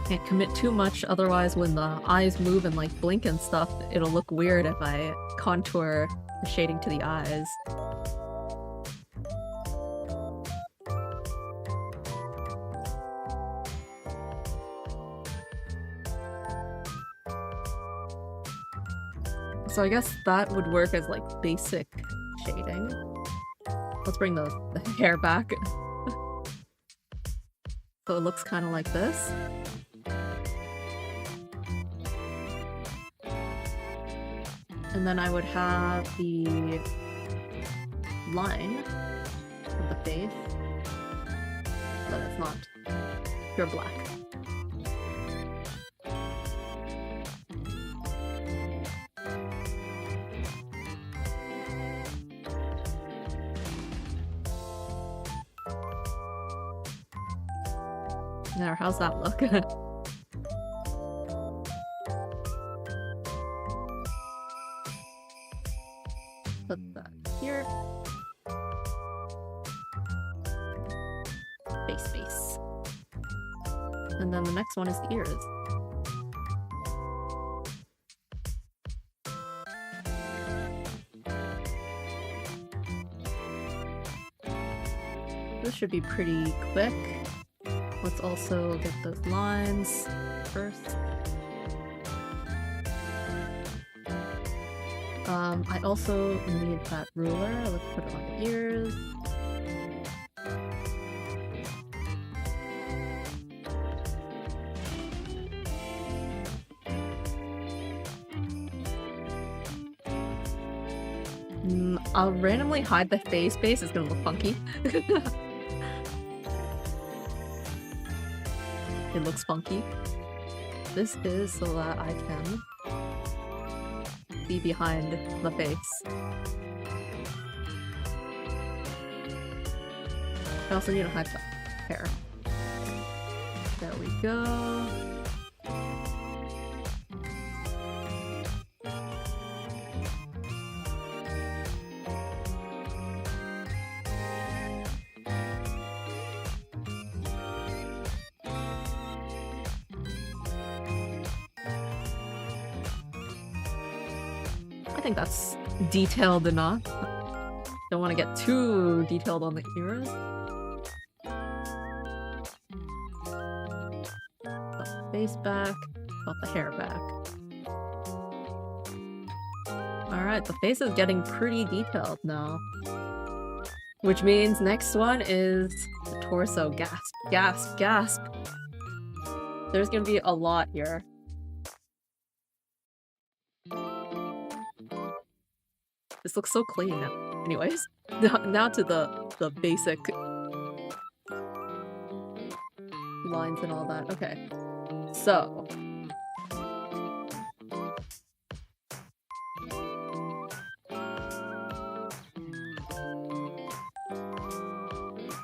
S1: Can't commit too much, otherwise when the eyes move and like blink and stuff, it'll look weird if I contour the shading to the eyes. So I guess that would work as like basic shading. Let's bring the hair back. So it looks kind of like this. And then I would have the line of the face, but it's not pure black. There, how's that look? Put that here. Face. And then the next one is the ears. This should be pretty quick. Let's also get those lines first. I also need that ruler. Let's put it on the ears. I'll randomly hide the face base. It's gonna look funky. It looks funky. This is so that I can be behind the face. I also need to hide the hair. There we go. I think that's detailed enough. Don't want to get too detailed on the ears. Put the face back, put the hair back. Alright, the face is getting pretty detailed now. Which means next one is the torso. Gasp, gasp, gasp. There's gonna be a lot here. This looks so clean now. Anyways, now to the basic lines and all that. Okay, so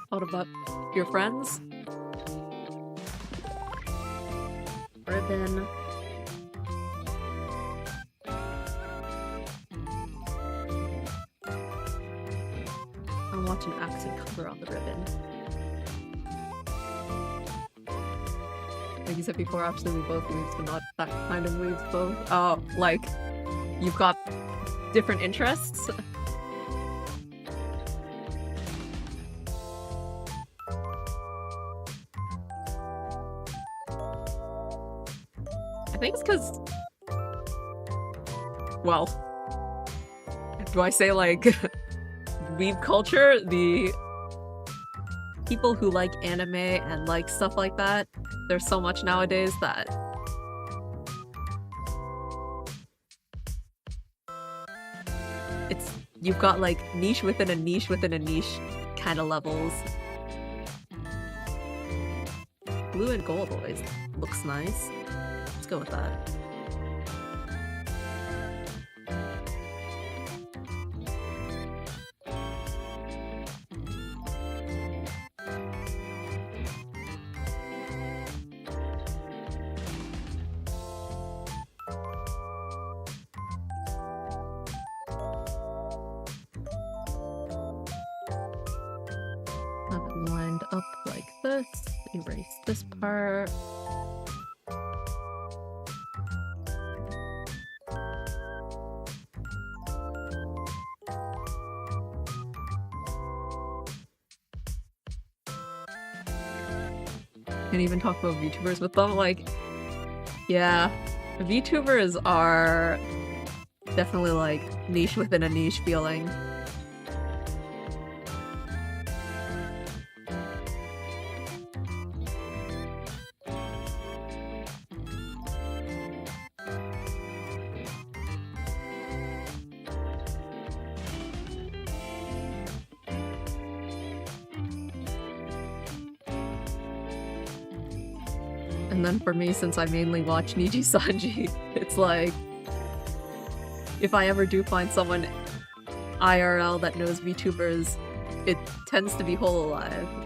S1: what about your friends? Ribbon. I'll watch an accent cover on the ribbon. Like you said before, actually we both weaves, but not that kind of weaves both. Oh, like, you've got different interests? I think it's because... Well... Do I say, like, weeb culture? The people who like anime and like stuff like that, there's so much nowadays that it's... You've got, like, niche within a niche within a niche kind of levels. Blue and gold always looks nice. Let's go with that. Have it lined up like this. Erase this part. Can't even talk about VTubers with them. Like, yeah, VTubers are definitely like niche within a niche feeling. And then for me, since I mainly watch Niji Sanji, it's like, if I ever do find someone IRL that knows VTubers, it tends to be Hololive.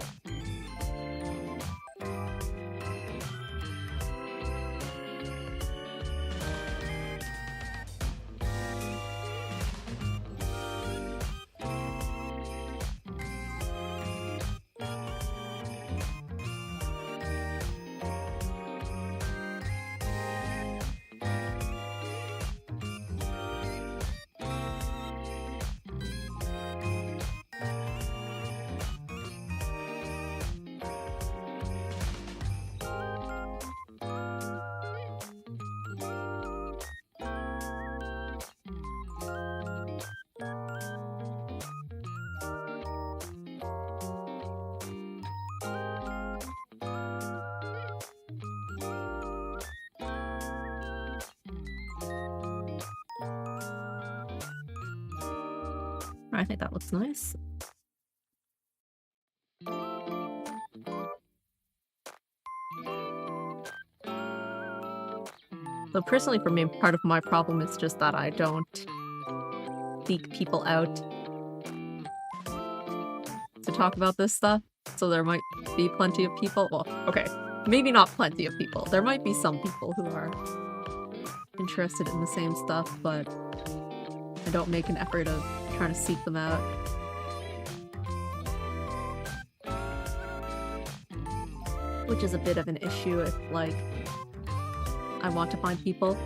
S1: I think that looks nice. So personally for me, part of my problem is just that I don't seek people out to talk about this stuff. So there might be plenty of people, well, okay, maybe not plenty of people. There might be some people who are interested in the same stuff, but I don't make an effort of trying to seek them out. Which is a bit of an issue if, like, I want to find people.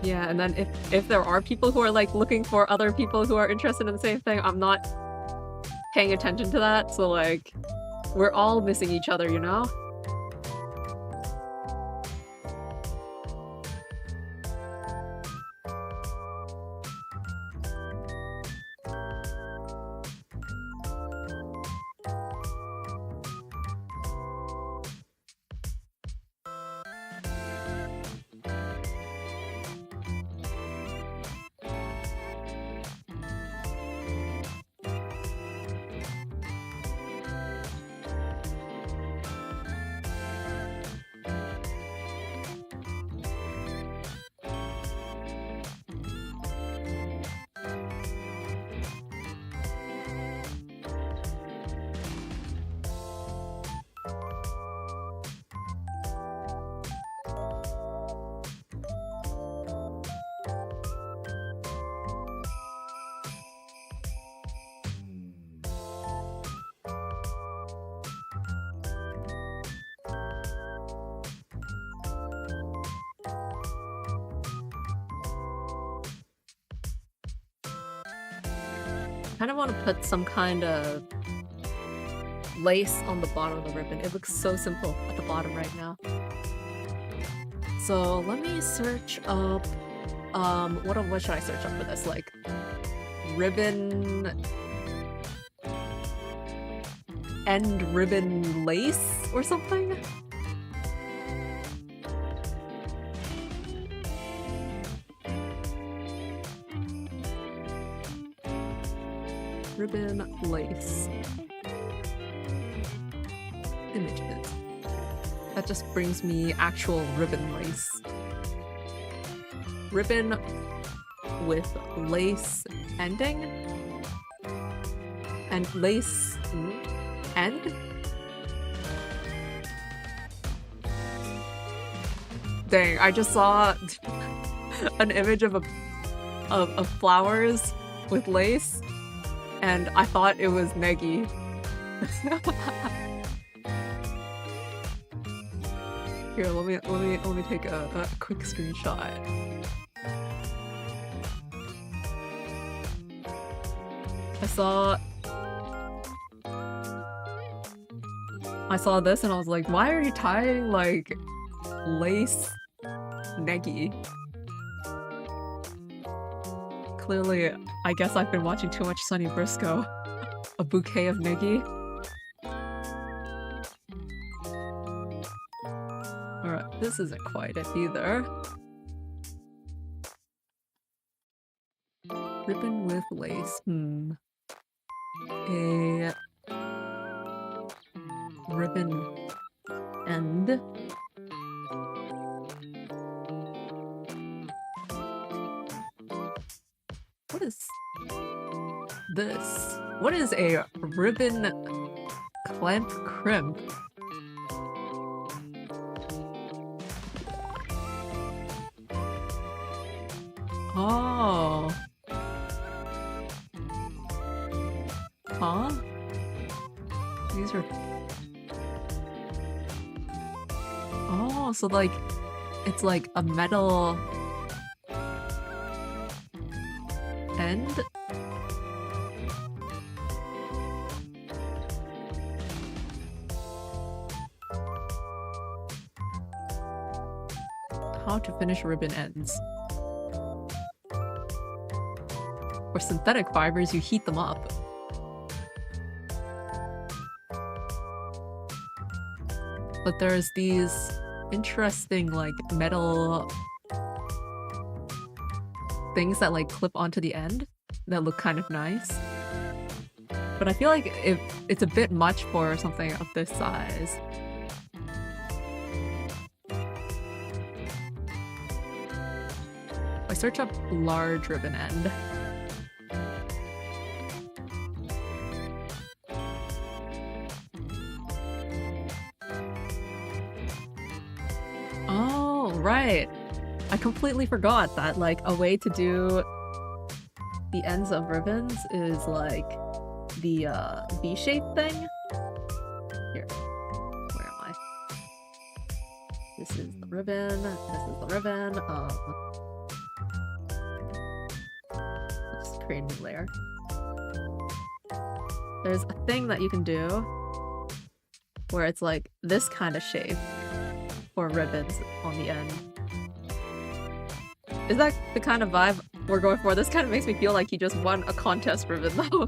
S1: Yeah, and then if there are people who are, like, looking for other people who are interested in the same thing, I'm not paying attention to that, so, like, we're all missing each other, you know? kind of want to put some kind of lace on the bottom of the ribbon. It looks so simple at the bottom right now. So let me search up, what should I search up for this? Like, ribbon... end ribbon lace or something? Ribbon lace. Images. That just brings me actual ribbon lace. Ribbon with lace ending? And lace end? Dang, I just saw an image of flowers with lace, and I thought it was Neggy. Here, let me take a quick screenshot. I saw this and I was like, why are you tying like lace Neggy? Clearly, I guess I've been watching too much Sonny Briscoe. A bouquet of Neggy. Alright, this isn't quite it either. Ribbon with lace. A ribbon end. What is this? What is a ribbon clamp crimp? Oh. Huh? These are... Oh, so like, it's like a metal end? How to finish ribbon ends. For synthetic fibers, you heat them up. But there's these interesting, like, metal things that, like, clip onto the end that look kind of nice. But I feel like it's a bit much for something of this size. I search up large ribbon end. Oh, right. I completely forgot that, like, a way to do the ends of ribbons is, like, the, V-shaped thing. Here. Where am I? This is the ribbon. This is the ribbon. Let's create a new layer. There's a thing that you can do where it's, like, this kind of shape for ribbons on the end. Is that the kind of vibe we're going for? This kind of makes me feel like he just won a contest ribbon, though.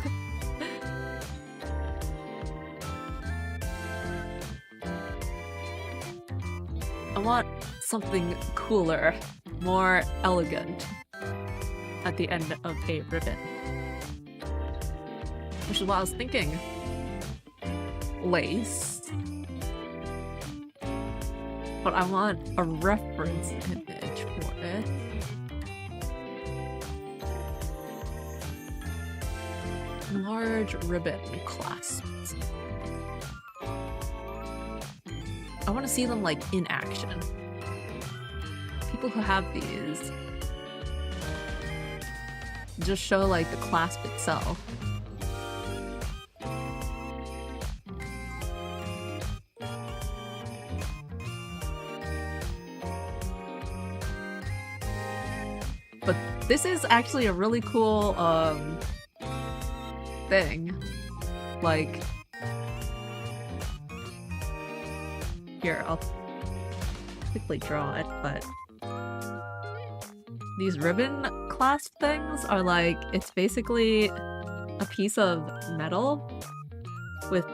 S1: I want something cooler, more elegant at the end of a ribbon. Which is what I was thinking. Lace. But I want a reference image for it. Large ribbon clasps. I want to see them, like, in action. People who have these just show, like, the clasp itself. But this is actually a really cool thing. Like, here, I'll quickly draw it, but these ribbon clasp things are like, it's basically a piece of metal with,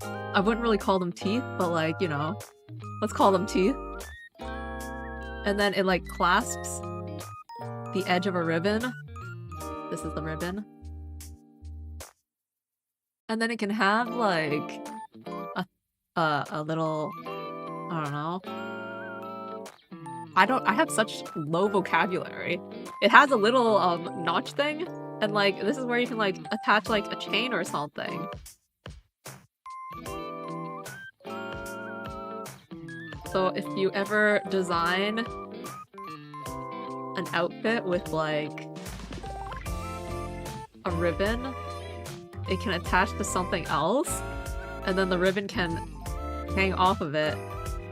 S1: I wouldn't really call them teeth, but like, you know, let's call them teeth. And then it like clasps the edge of a ribbon. This is the ribbon. And then it can have like a little, I don't know. I have such low vocabulary. It has a little notch thing, and like this is where you can like attach like a chain or something. So if you ever design an outfit with like a ribbon, it can attach to something else, and then the ribbon can hang off of it,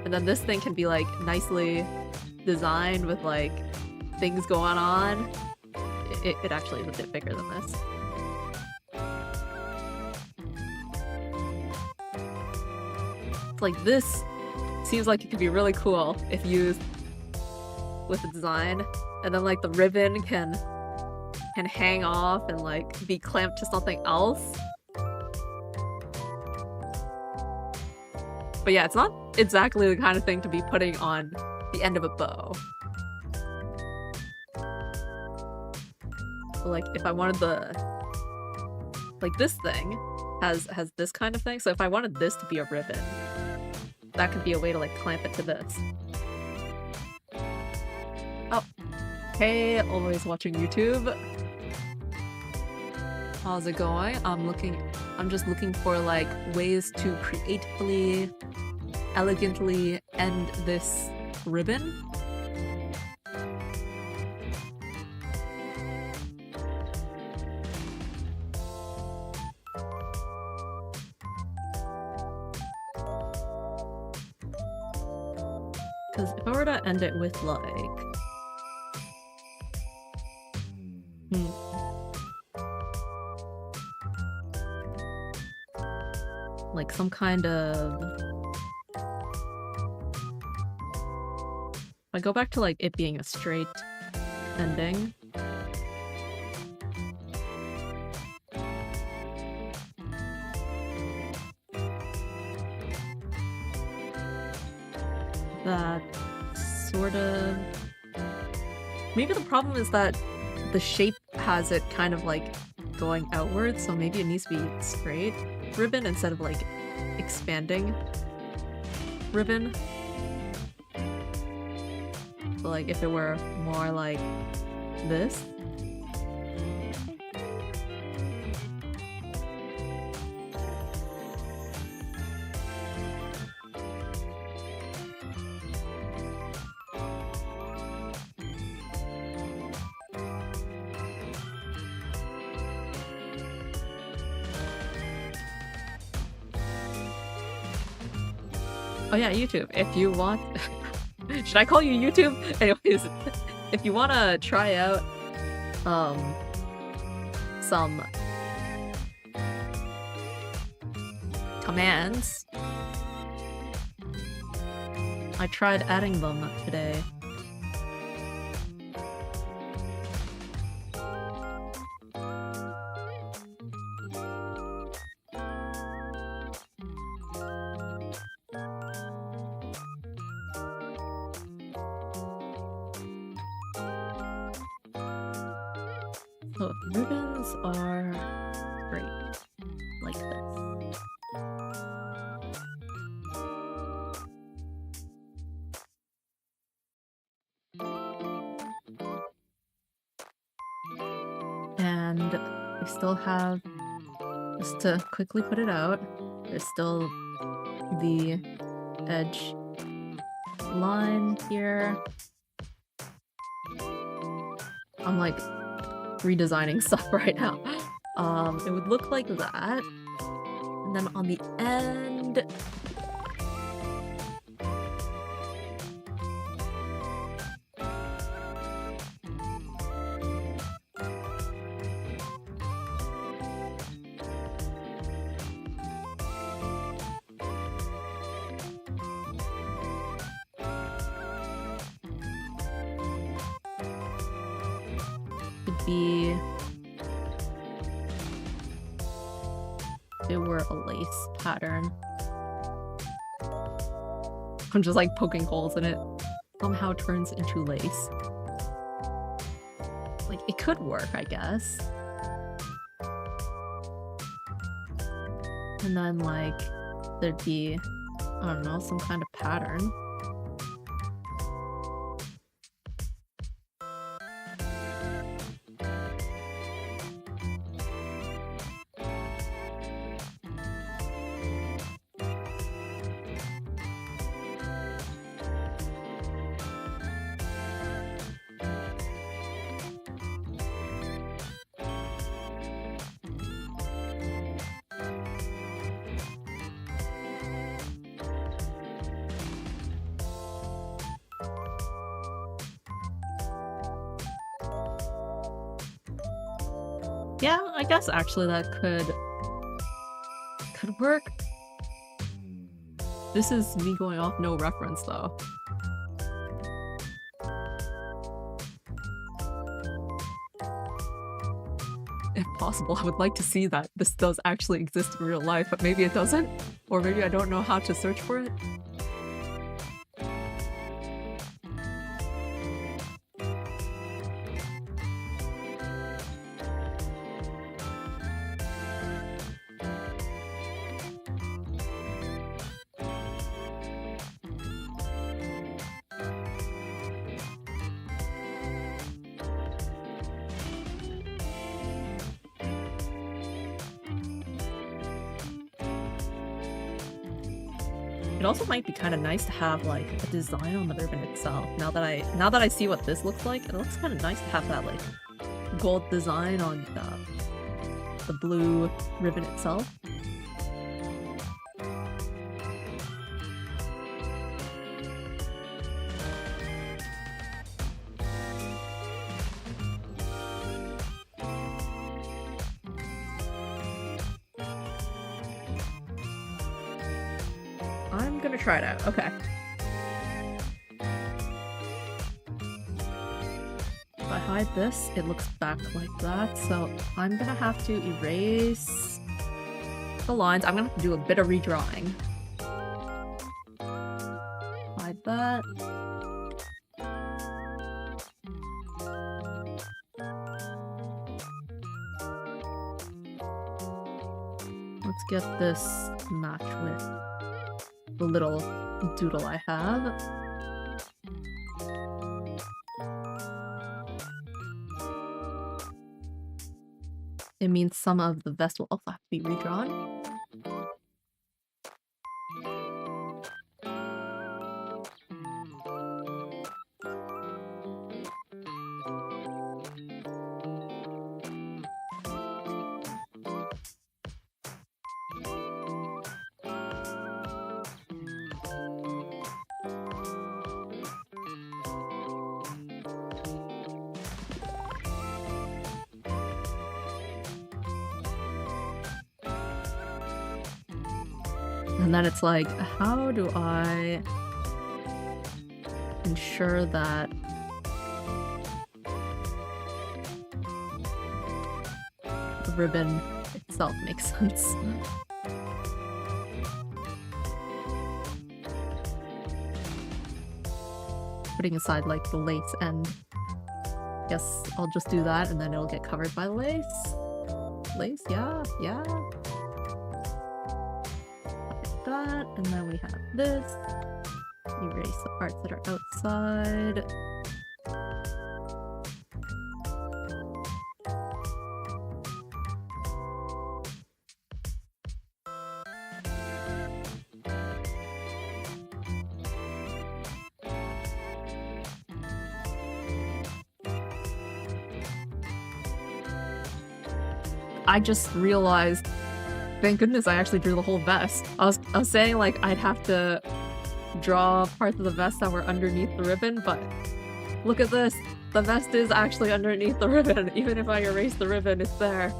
S1: and then this thing can be like nicely designed with like things going on. It actually is a bit bigger than this. It's like this seems like it could be really cool if used with the design, and then like the ribbon can hang off and like be clamped to something else. But yeah, it's not exactly the kind of thing to be putting on the end of a bow. So like if I wanted like this thing has this kind of thing, so if I wanted this to be a ribbon, that could be a way to like clamp it to this. Oh, hey, always watching YouTube. How's it going? I'm just looking for like ways to creatively, elegantly end this ribbon. Because if I were to end it with like some kind of, if I go back to like it being a straight ending, that sort of, maybe the problem is that the shape has it kind of like going outwards, so maybe it needs to be straight ribbon instead of like expanding ribbon. So like if it were more like this. Oh yeah, YouTube. If you want... Should I call you YouTube? Anyways, if you want to try out some commands, I tried adding them today. So ribbons are great, like this. And we still have, just to quickly put it out, there's still the edge line here. I'm like redesigning stuff right now. It would look like that, and then on the end, be if it were a lace pattern. I'm just like poking holes in it. Somehow turns into lace. Like, it could work, I guess. And then, like, there'd be, I don't know, some kind of pattern. Yeah, I guess actually that could work. This is me going off no reference though. If possible, I would like to see that this does actually exist in real life, but maybe it doesn't, or maybe I don't know how to search for it. It also might be kind of nice to have like a design on the ribbon itself. Now that I see what this looks like, it looks kind of nice to have that like gold design on the blue ribbon itself. I'm gonna try it out. Okay. If I hide this, it looks back like that, so I'm gonna have to erase the lines. I'm gonna have to do a bit of redrawing. Hide that. Let's get this match with the little doodle I have. It means some of the vest will also have to be redrawn. And then it's like, how do I ensure that the ribbon itself makes sense? Putting aside like the lace end. Guess I'll just do that and then it'll get covered by lace. Lace, yeah, yeah. That, and then we have this. Erase the parts that are outside. I just realized, thank goodness I actually drew the whole vest. I was saying like I'd have to draw parts of the vest that were underneath the ribbon, but look at this. The vest is actually underneath the ribbon. Even if I erase the ribbon, it's there.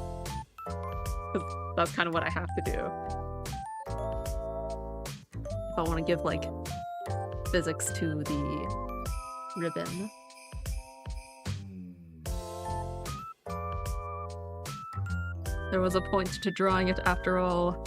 S1: 'Cause that's kind of what I have to do. If I want to give like physics to the ribbon. There was a point to drawing it after all.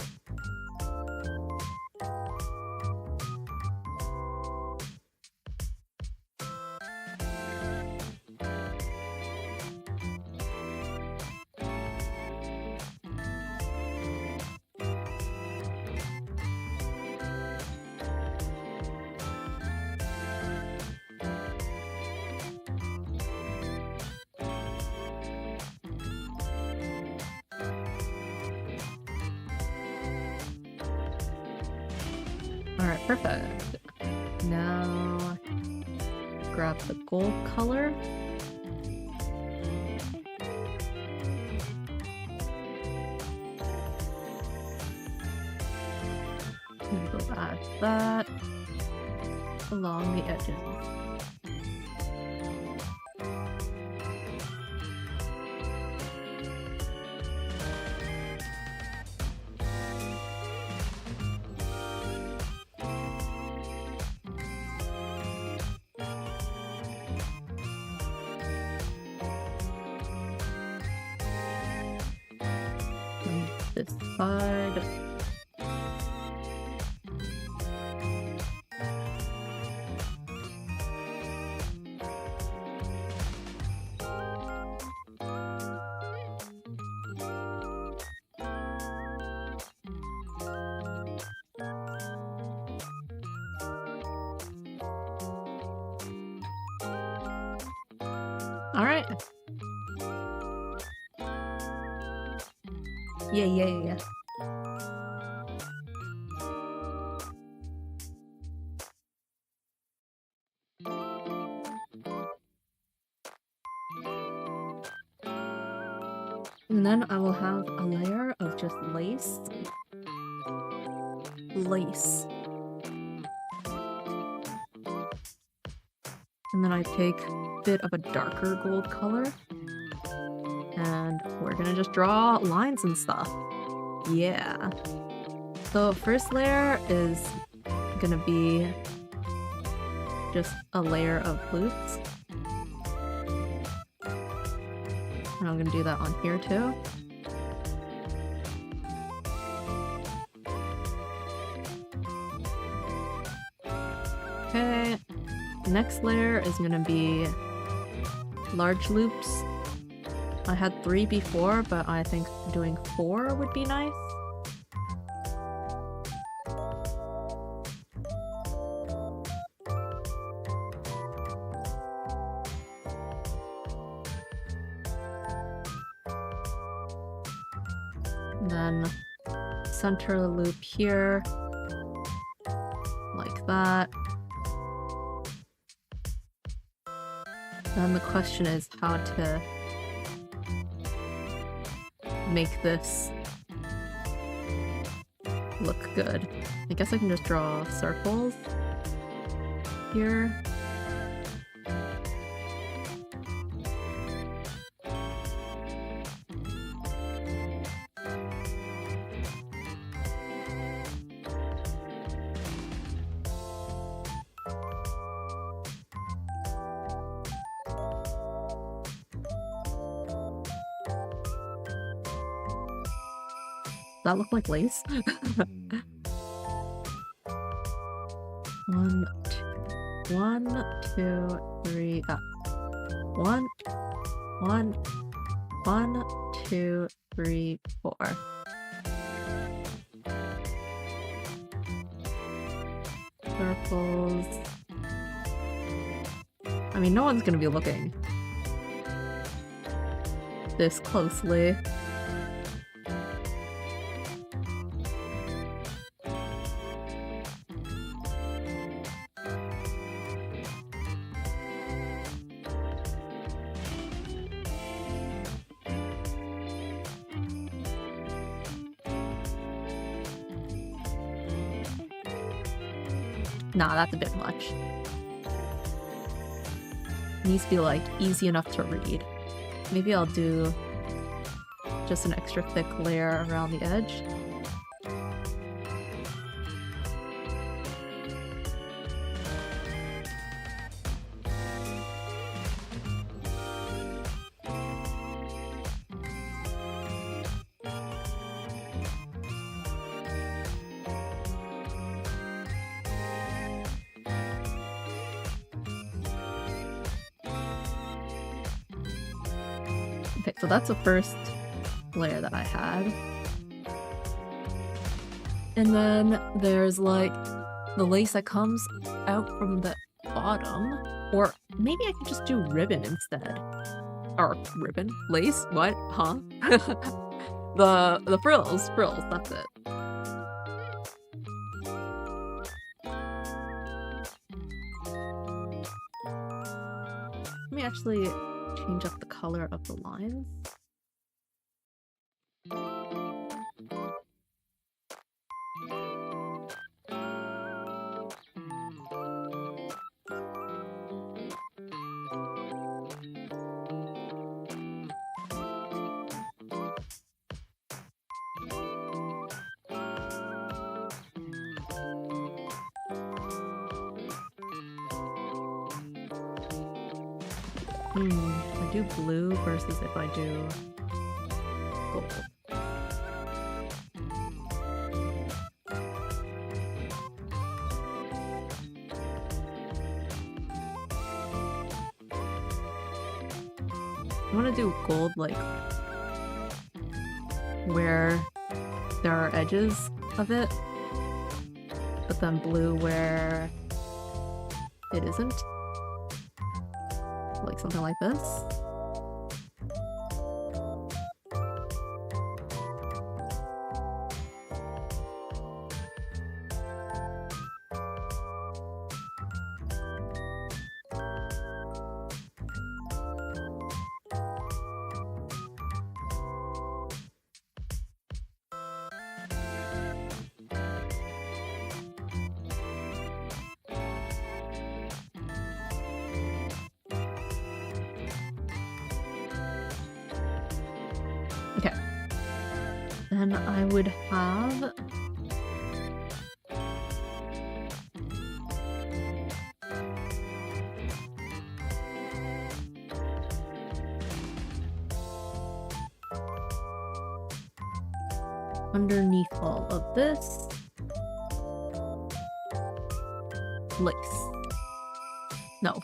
S1: Alright, perfect. Now grab the gold color. And we'll add that along the edges. This side. All right. Yeah. And then I will have a layer of just lace. And then I take a bit of a darker gold color. And we're gonna just draw lines and stuff. Yeah. So first layer is gonna be just a layer of loops. And I'm gonna do that on here too. Okay. Next layer is gonna be large loops. I had 3 before, but I think doing 4 would be nice. Then center the loop here, like that. Then the question is how to make this look good. I guess I can just draw circles here. That look like lace? One, two, three, up. 1, 2, 3, 4. Circles. I mean, no one's gonna be looking this closely. Nah, that's a bit much. Needs to be like easy enough to read. Maybe I'll do just an extra thick layer around the edge. Okay, so that's the first layer that I had. And then there's like the lace that comes out from the bottom. Or maybe I could just do ribbon instead. Or ribbon? Lace? What? Huh? the frills, that's it. Let me actually change up the color of the lines. If I do blue versus if I do gold. I want to do gold like where there are edges of it, but then blue where it isn't. Like something like this. Okay. Then I would have underneath all of this lace. No.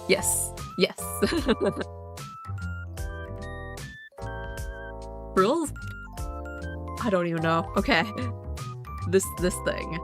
S1: Yes. Yes. Frills? I don't even know. Okay. This thing.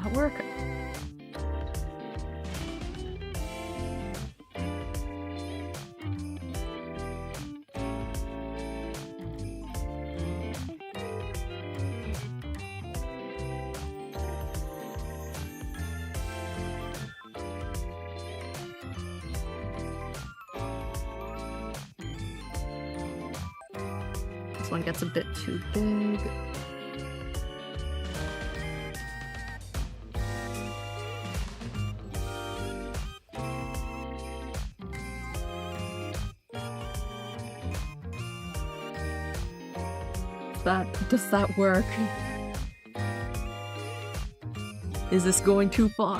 S1: That work? This one gets a bit too big. Does that work? Is this going too far?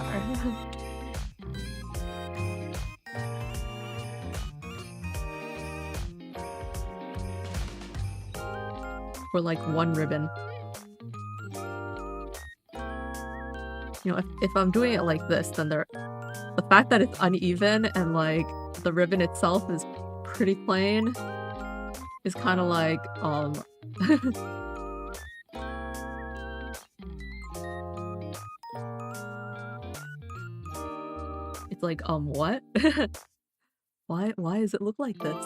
S1: Or like one ribbon. You know, if I'm doing it like this, then the fact that it's uneven and like the ribbon itself is pretty plain is kind of like it's like what? Why does it look like this?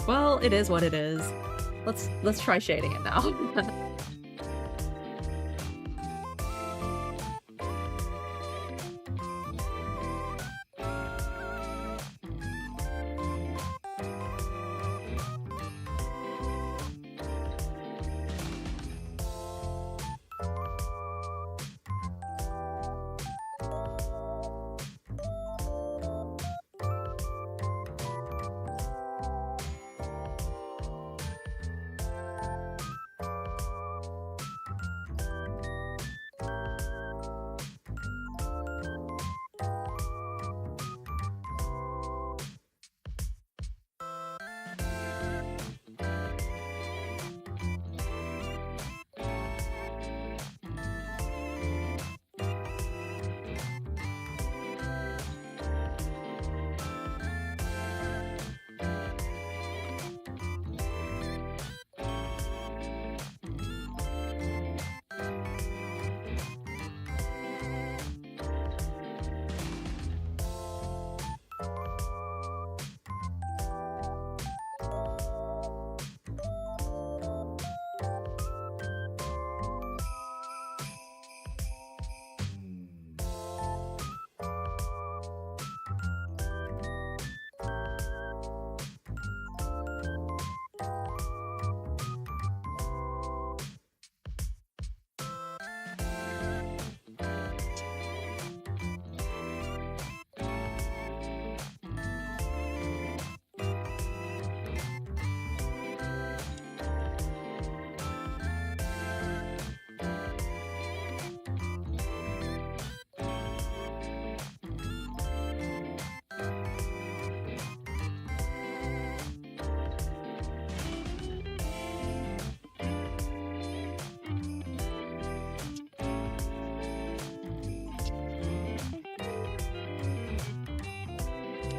S1: Well, it is what it is. Let's try shading it now.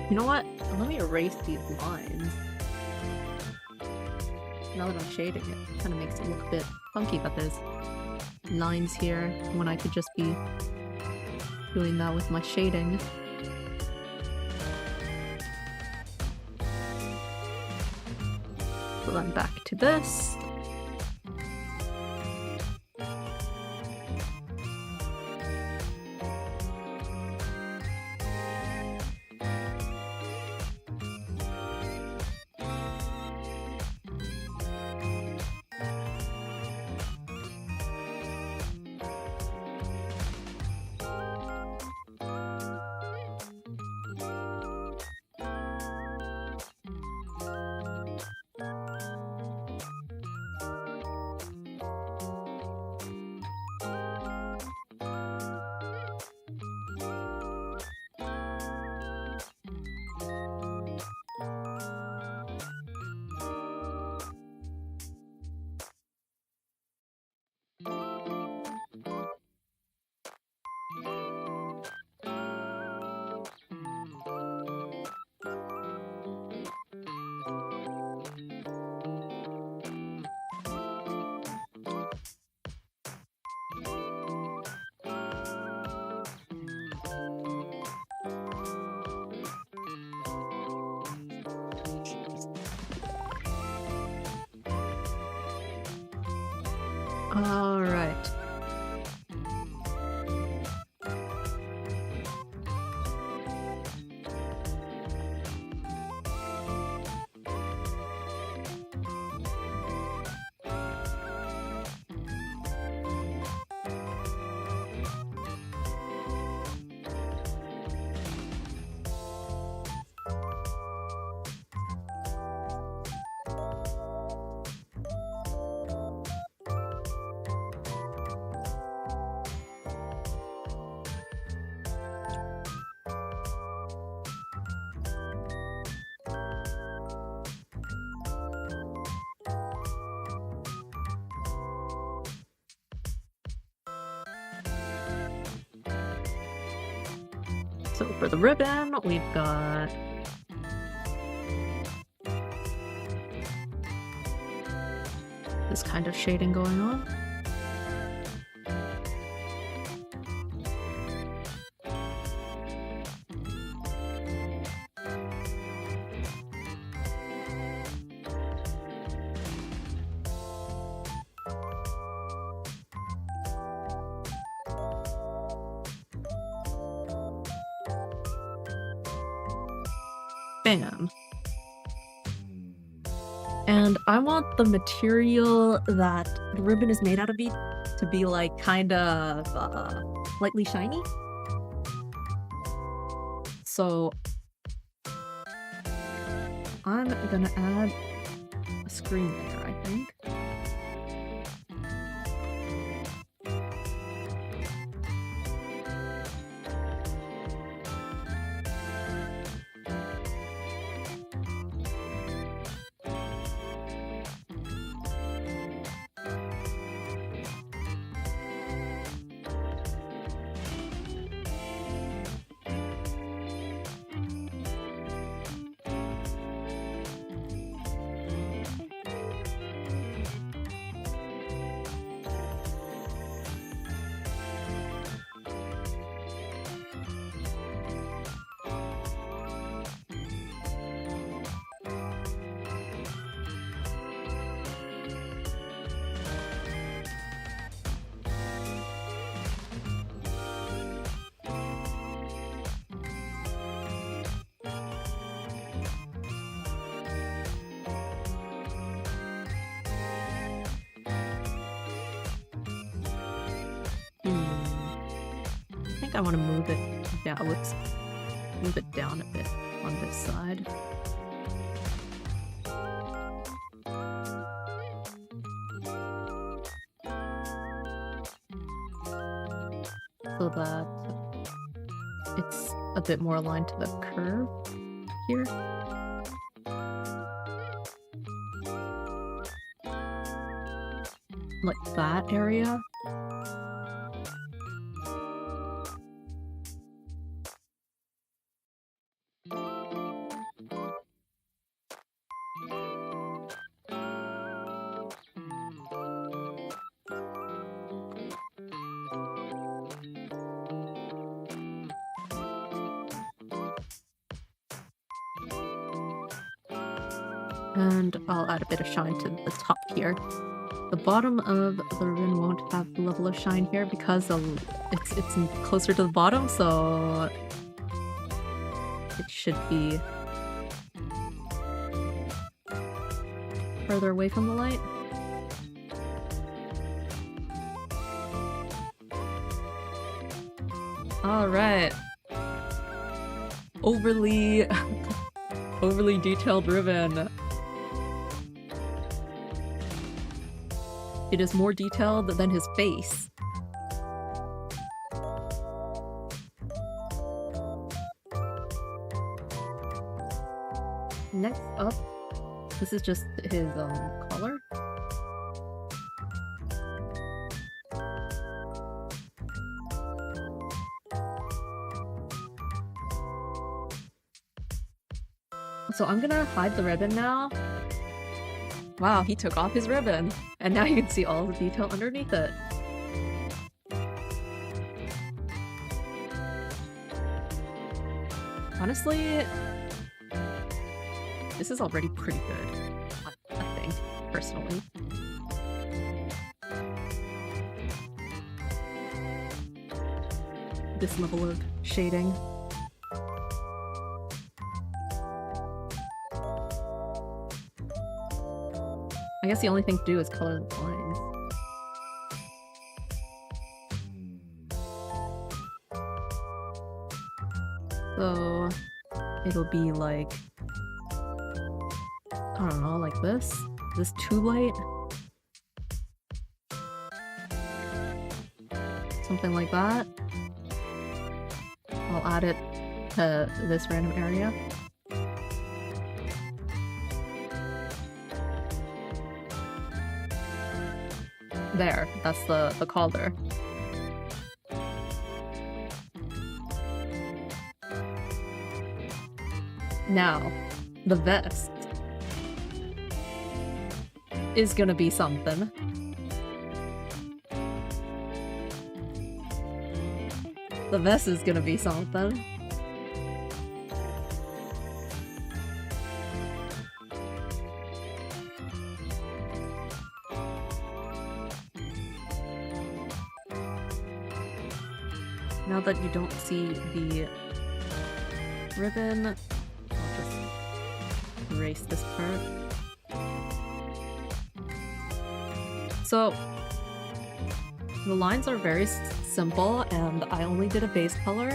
S1: You know what? Let me erase these lines. Now that I'm shading it, kind of makes it look a bit funky, but there's lines here when I could just be doing that with my shading. So then back to this. All right. So for the ribbon, we've got this kind of shading going on. bam. And I want the material that the ribbon is made out of to be like kind of lightly shiny. So I'm gonna add a screen there, I think. I think I want to move it down. Let's move it down a bit on this side. So that it's a bit more aligned to the curve here. Like that area. And I'll add a bit of shine to the top here. The bottom of the ribbon won't have the level of shine here because it's closer to the bottom, so it should be further away from the light. Alright. Overly detailed ribbon. It is more detailed than his face. Next up, this is just his collar. So I'm gonna hide the ribbon now. Wow, he took off his ribbon, and now you can see all the detail underneath it. Honestly, this is already pretty good, I think, personally. This level of shading. I guess the only thing to do is color the lines. So it'll be like, I don't know, like this? Is this too light? Something like that. I'll add it to this random area. There, that's the collar. Now, the vest is gonna be something. The vest is gonna be something. Now that you don't see the ribbon, I'll just erase this part. So the lines are very simple, and I only did a base color.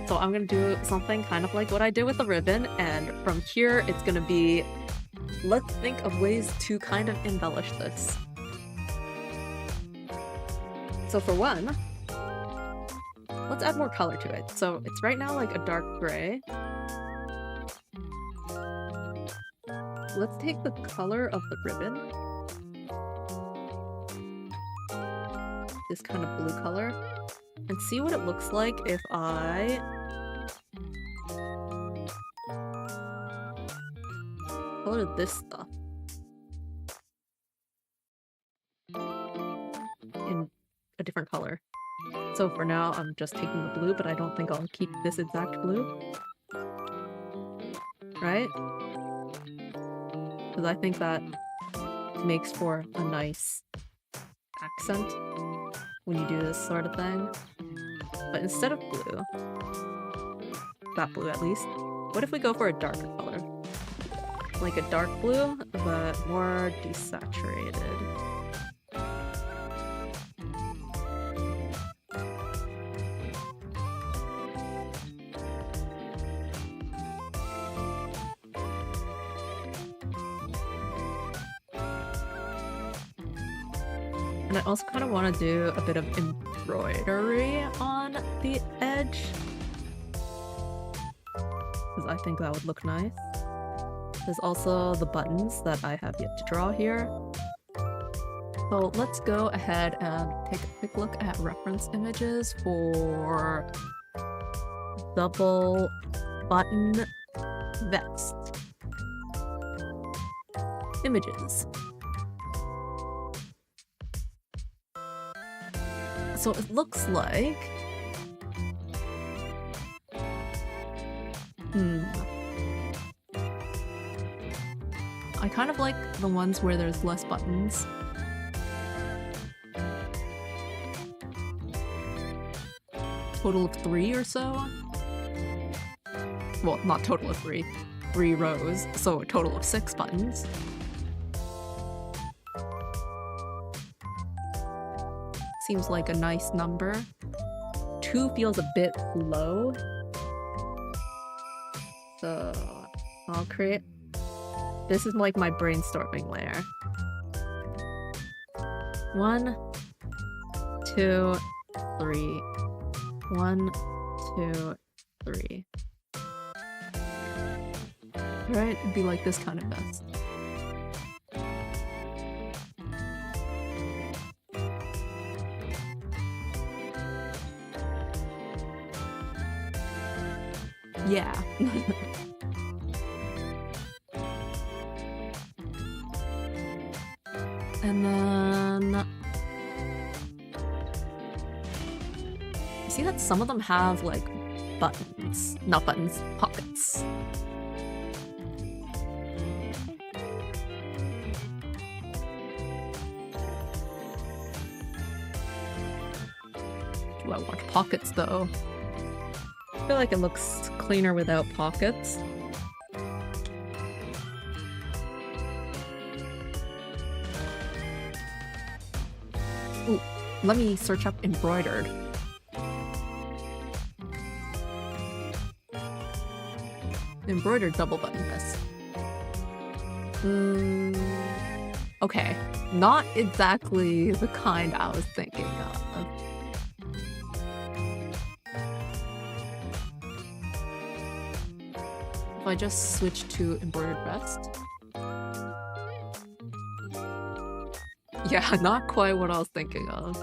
S1: So I'm gonna do something kind of like what I did with the ribbon, and from here it's gonna be, let's think of ways to kind of embellish this. So for one, let's add more color to it. So it's right now like a dark gray. Let's take the color of the ribbon, this kind of blue color, and see what it looks like if I color this stuff in a different color. So for now, I'm just taking the blue, but I don't think I'll keep this exact blue. Right? Because I think that makes for a nice accent when you do this sort of thing. But instead of blue, that blue at least, what if we go for a darker color? Like a dark blue, but more desaturated. And I also kind of want to do a bit of embroidery on the edge, because I think that would look nice. There's also the buttons that I have yet to draw here. So let's go ahead and take a quick look at reference images for double button vest images. So it looks like... I kind of like the ones where there's less buttons. Total of 3 or so? Well, not total of 3. 3 rows, so a total of 6 buttons. Seems like a nice number. 2 feels a bit low. So I'll create... This is like my brainstorming layer. 1, 2, 3. 1, 2, 3. Right? It'd be like this kind of vest. Yeah. And then... You see that some of them have, like, buttons. Not buttons, pockets. Do I want pockets, though? I feel like it looks cleaner without pockets. Ooh, let me search up embroidered. Embroidered double button vest. Okay, not exactly the kind I was thinking of. If I just switch to embroidered vest. Yeah, not quite what I was thinking of.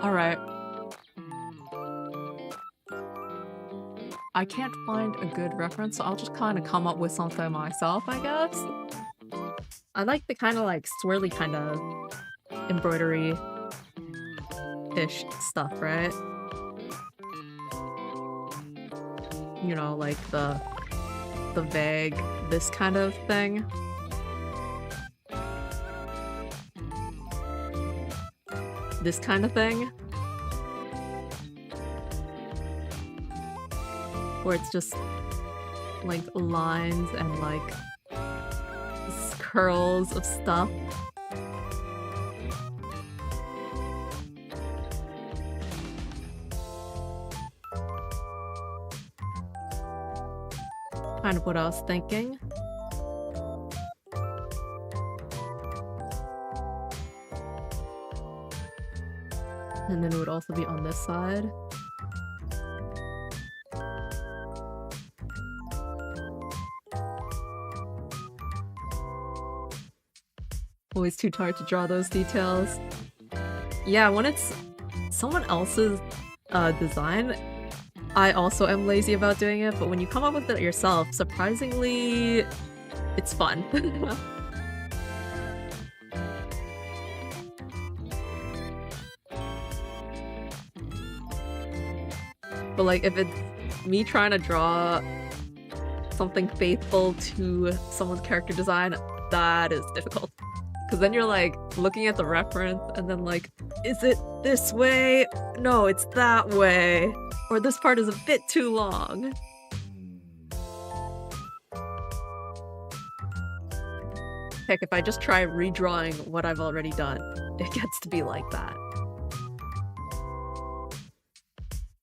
S1: Alright. I can't find a good reference, so I'll just kind of come up with something myself, I guess. I like the kind of like swirly kind of embroidery ish stuff, right? You know, like the vague, this kind of thing. This kind of thing. Where it's just like lines and like curls of stuff. Kind of what I was thinking. And then it would also be on this side. Always too tired to draw those details. Yeah, when it's someone else's design, I also am lazy about doing it, but when you come up with it yourself, surprisingly, it's fun. But like, if it's me trying to draw something faithful to someone's character design, that is difficult. Because then you're like looking at the reference and then like, is it this way? No, it's that way. Or this part is a bit too long. Heck, if I just try redrawing what I've already done, it gets to be like that.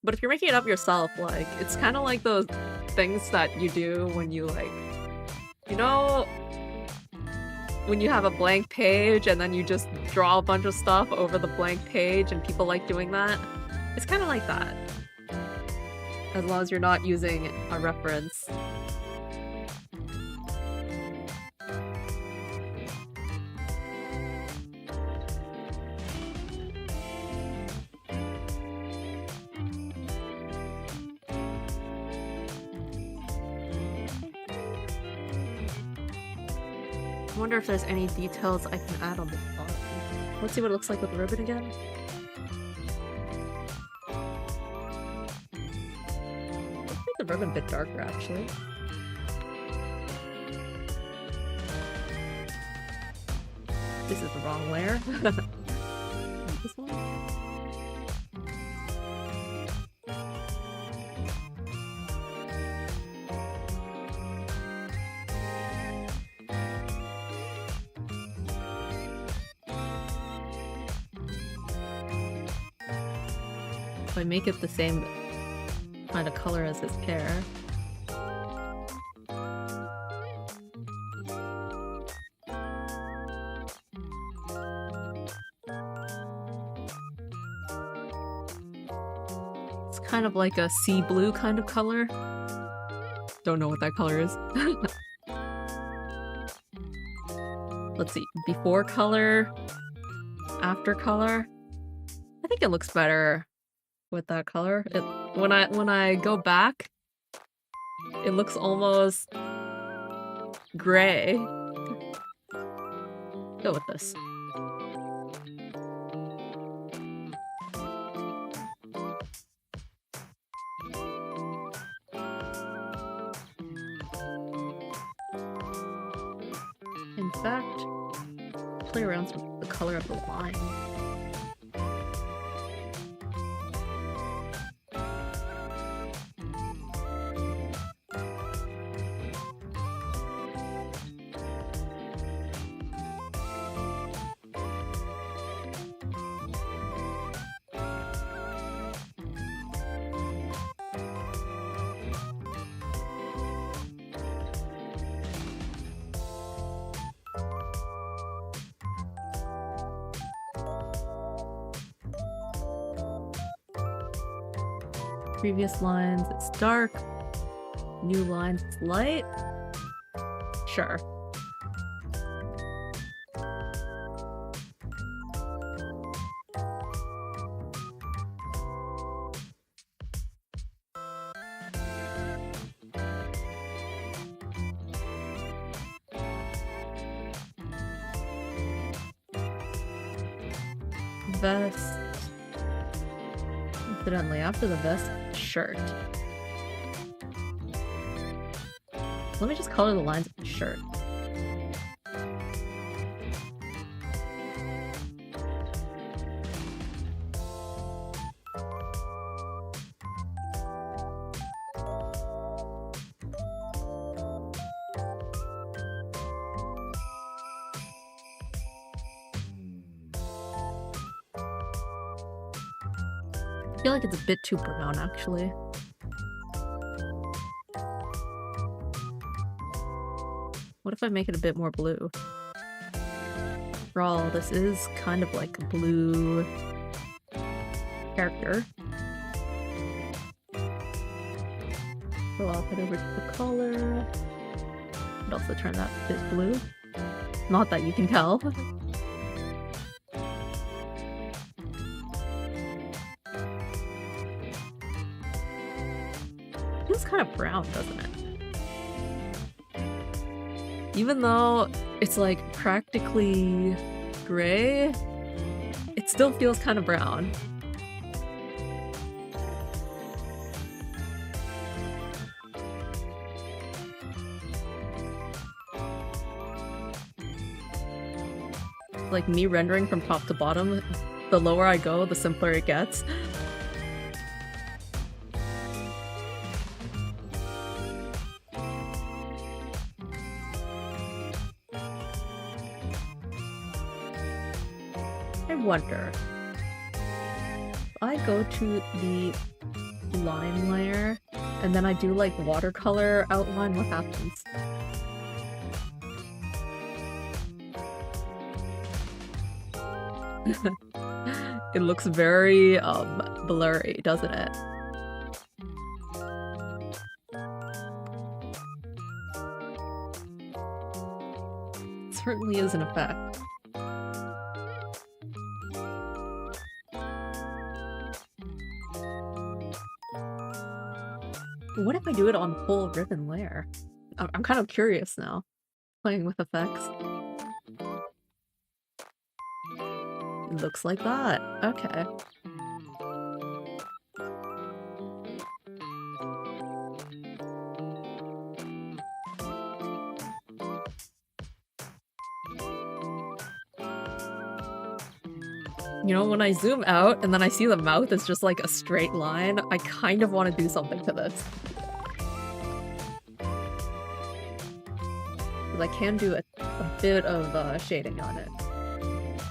S1: But if you're making it up yourself, like, it's kind of like those things that you do when you like, you know, when you have a blank page and then you just draw a bunch of stuff over the blank page and people like doing that. It's kind of like that. As long as you're not using a reference. I wonder if there's any details I can add on the bottom. Let's see what it looks like with the ribbon again. Let's make the ribbon a bit darker, actually. This is the wrong layer. This one? If I make it the same kind of color as his hair. It's kind of like a sea blue kind of color. Don't know what that color is. Let's see, before color, after color. I think it looks better with that color. When I go back, it looks almost gray. Go with this. In fact, play around with the color of the line. Previous lines, it's dark. New lines, it's light. Sure. Vest. Incidentally, after the vest, shirt. Let me just color the lines of the shirt. I feel like it's a bit too brown, actually. What if I make it a bit more blue? After all, this is kind of like a blue character. So I'll head over to the color. And also turn that a bit blue. Not that you can tell. Feels kind of brown, doesn't it? Even though it's like practically gray, it still feels kind of brown. Like me rendering from top to bottom, the lower I go, the simpler it gets. I wonder, if I go to the line layer and then I do like watercolor outline, what happens? It looks very blurry, doesn't it? Certainly is an effect. What if I do it on full ribbon layer? I'm kind of curious now, playing with effects. It looks like that. Okay. You know, when I zoom out and then I see the mouth is just like a straight line, I kind of want to do something to this. Because I can do a bit of shading on it.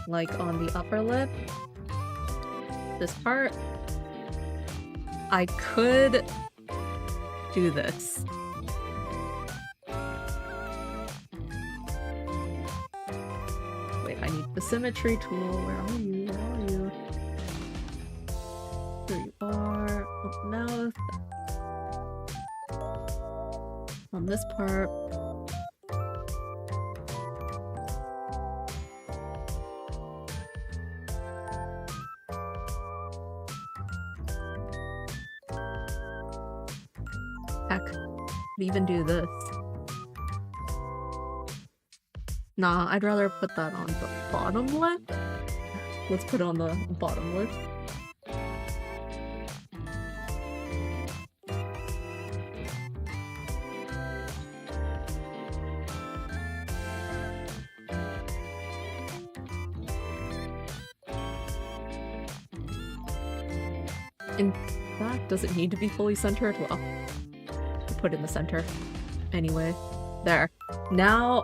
S1: Like on the upper lip, this part, I could do this. Wait, I need the symmetry tool. Where are you? Where are you? Here you are. On the mouth. On this part. Even do this. Nah, I'd rather put that on the bottom lip. Let's put it on the bottom lip. In fact, does it need to be fully centered? Well, put in the center. Anyway, there. Now...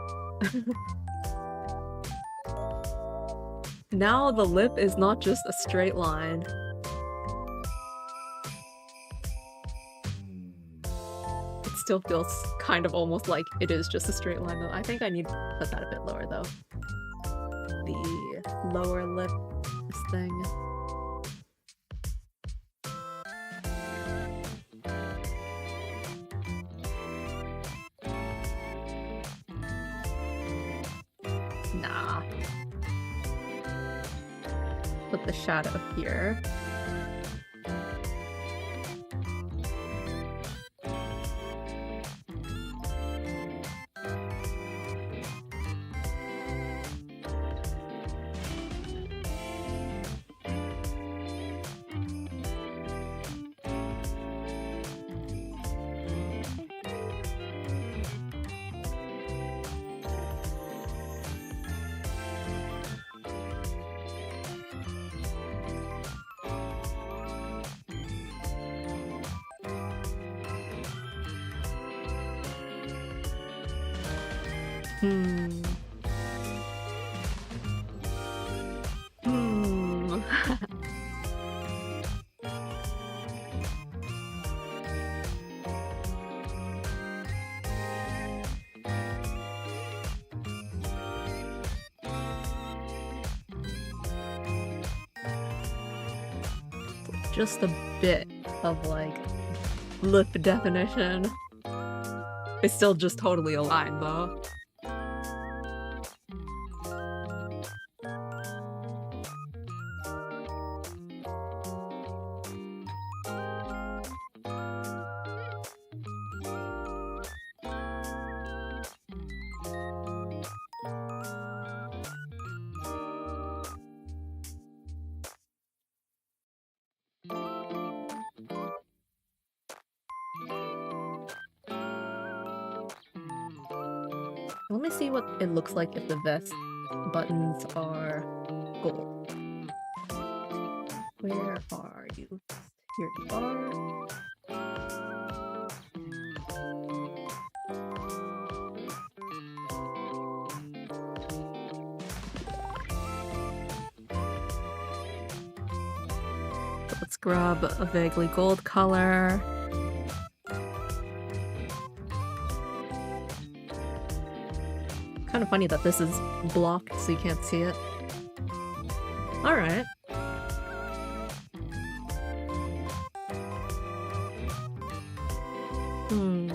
S1: now the lip is not just a straight line. It still feels kind of almost like it is just a straight line though. I think I need to put that a bit lower though. The lower lip, this thing. Put the shadow here. Hmm. Hmm. Just a bit of like lip definition. It's still just totally aligned though. Let me see what it looks like if the vest buttons are gold. Where are you? Here you are. Let's grab a vaguely gold color. Kind of funny that this is blocked so you can't see it. Alright. Hmm.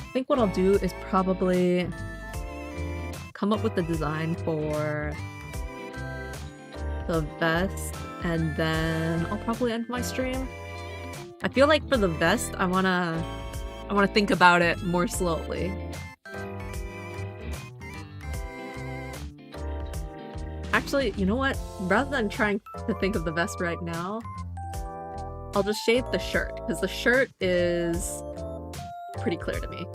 S1: I think what I'll do is probably come up with the design for the vest, and then I'll probably end my stream. I feel like for the vest, I wanna think about it more slowly. Actually, you know what? Rather than trying to think of the vest right now, I'll just shade the shirt, because the shirt is pretty clear to me.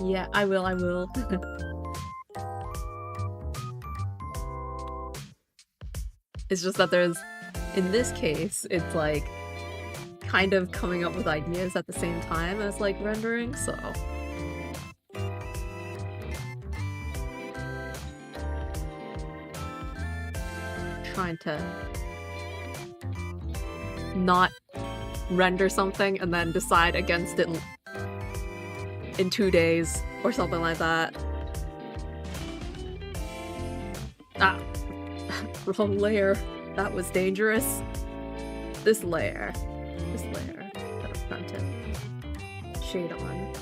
S1: Yeah, I will. It's just that there's, in this case, it's like kind of coming up with ideas at the same time as like rendering, so. Trying to not render something and then decide against it in 2 days or something like that. Ah, wrong layer. That was dangerous. This layer. Gotta front it. Shade on.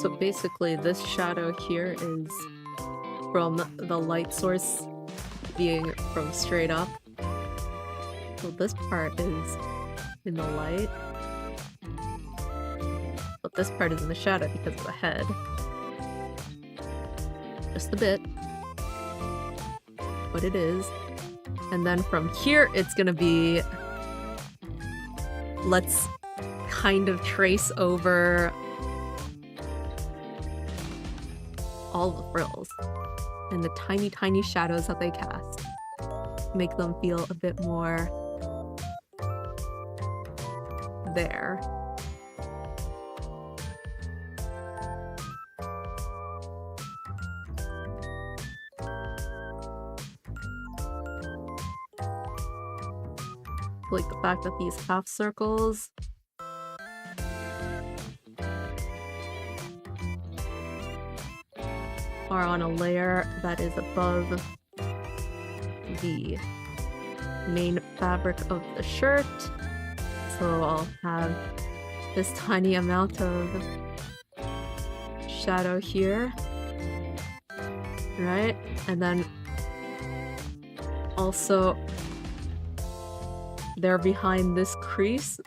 S1: So basically this shadow here is from the light source being from straight up. So this part is in the light. But this part is in the shadow because of the head. Just a bit. But it is. And then from here it's gonna be... Let's kind of trace over all the frills and the tiny, tiny shadows that they cast. Make them feel a bit more there. Like the fact that these half circles are on a layer that is above the main fabric of the shirt. So I'll have this tiny amount of shadow here, right? And then also they're behind this crease.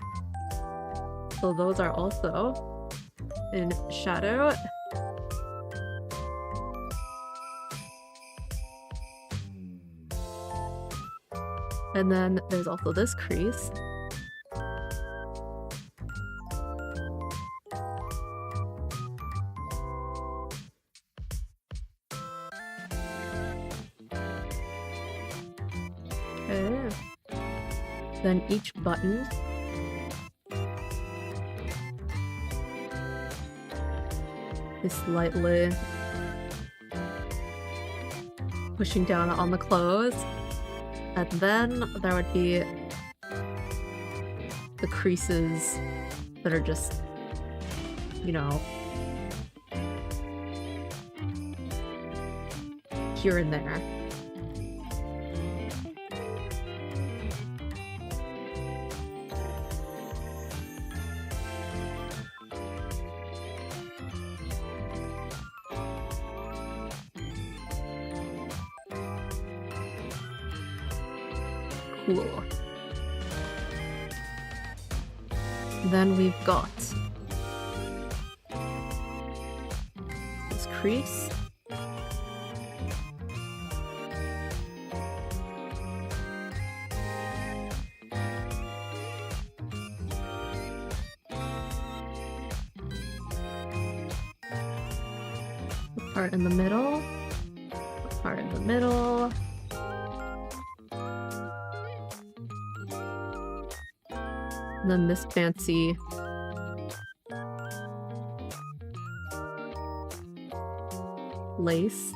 S1: So those are also in shadow. And then there's also this crease. Okay. Then each button is slightly pushing down on the clothes. And then there would be the creases that are just, you know, here and there. Cool. Then we've got this crease. The part in the middle. The part in the middle. And then this fancy lace.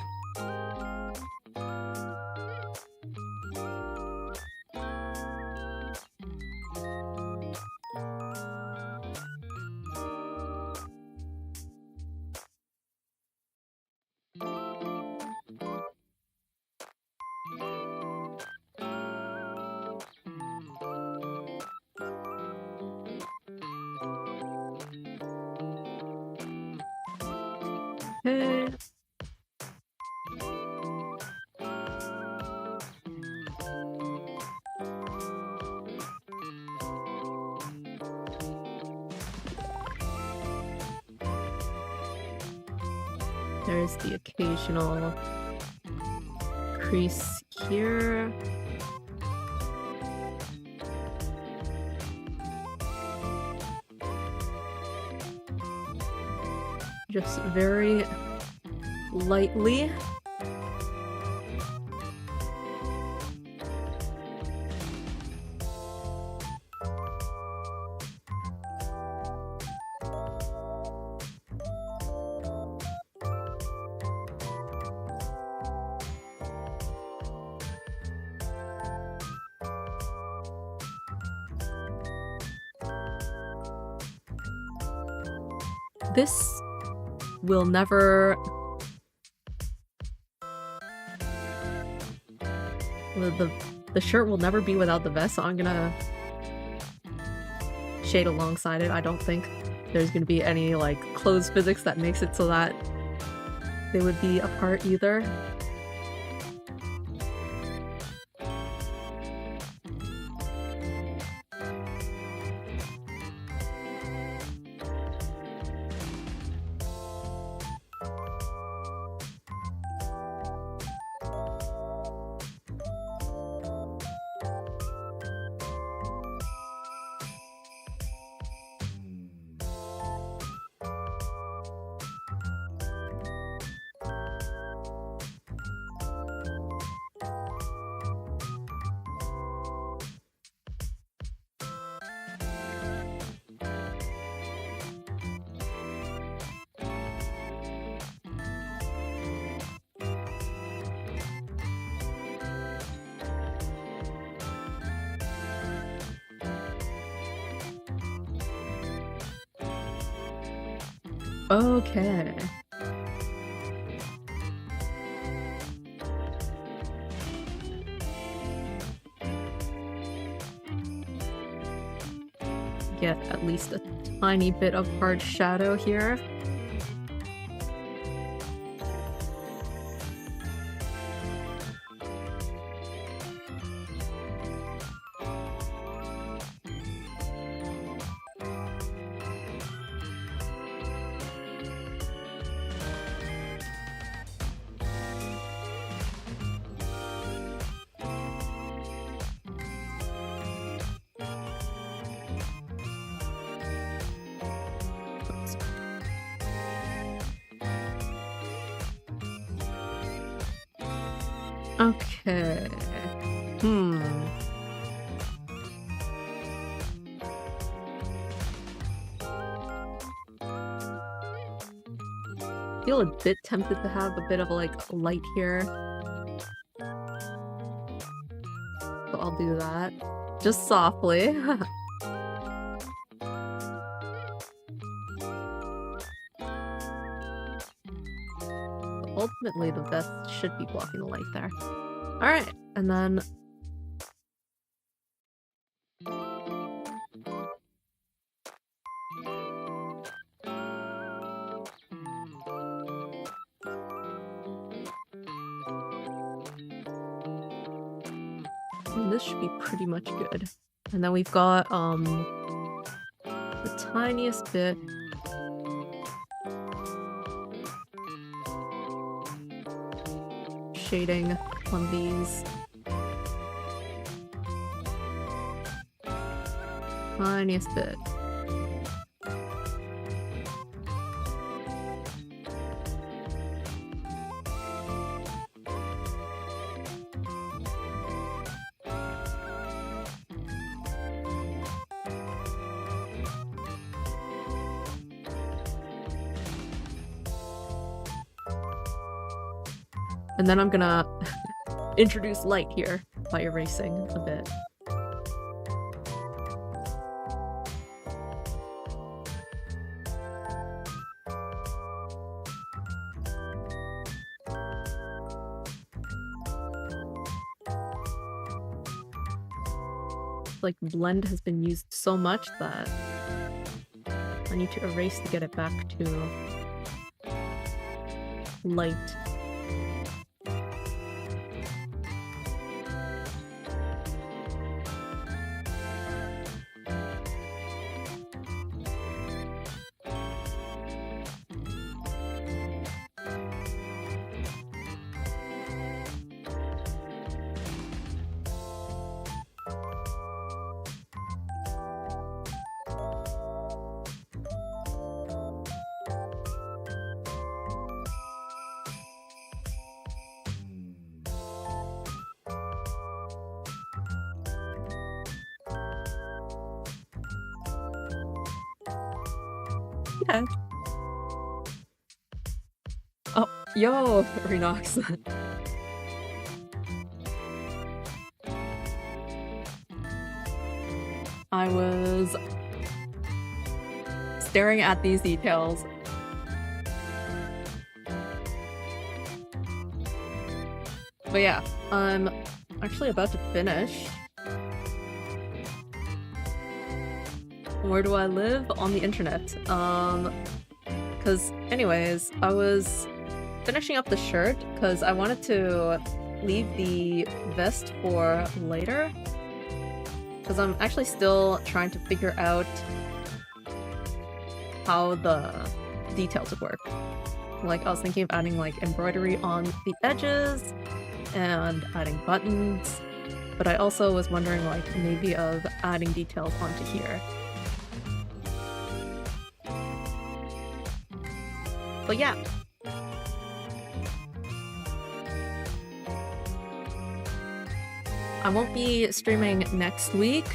S1: Okay. There's the occasional crease here. Just very lightly. This will never... The shirt will never be without the vest, so I'm gonna shade alongside it, I don't think. there's gonna be any like closed physics that makes it so that they would be apart either. Okay. Get at least a tiny bit of hard shadow here. Okay. Feel a bit tempted to have a bit of like light here. So I'll do that. Just softly. Ultimately, the vest should be blocking the light there. Alright, and then... and this should be pretty much good. And then we've got, the tiniest bit. Shading on these. Tiniest bit. And then I'm gonna introduce light here by erasing a bit. Like, blend has been used so much that I need to erase to get it back to light. Okay. Oh, yo, Renox. I was staring at these details. But yeah, I'm actually about to finish Where do I live? On the internet. Cause anyways, I was finishing up the shirt because I wanted to leave the vest for later. Because I'm actually still trying to figure out how the details would work. Like, I was thinking of adding like embroidery on the edges and adding buttons, but I also was wondering like maybe of adding details onto here. But yeah. I won't be streaming next week.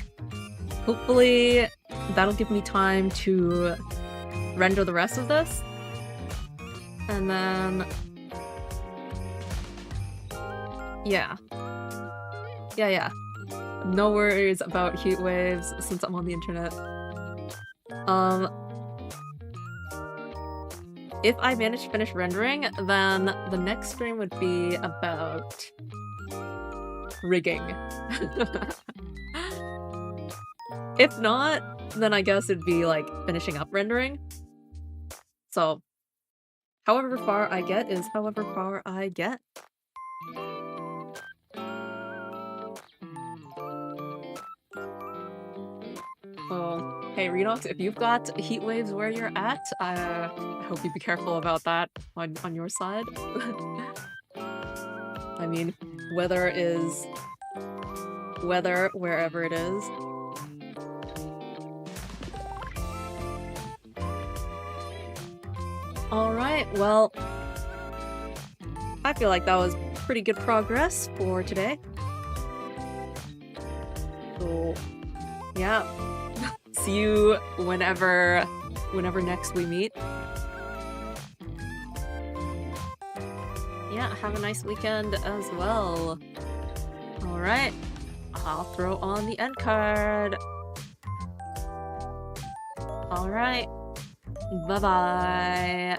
S1: Hopefully that'll give me time to render the rest of this. And then... yeah. Yeah. No worries about heat waves since I'm on the internet. If I manage to finish rendering, then the next stream would be about rigging. If not, then I guess it'd be like finishing up rendering. So, however far I get is however far I get. Oh, hey Redox, if you've got heat waves where you're at, I hope you be careful about that on your side. I mean, weather is weather wherever it is. Alright, well, I feel like that was pretty good progress for today. So, yeah. See you whenever next we meet. Yeah, have a nice weekend as well. Alright, I'll throw on the end card. Alright, bye-bye.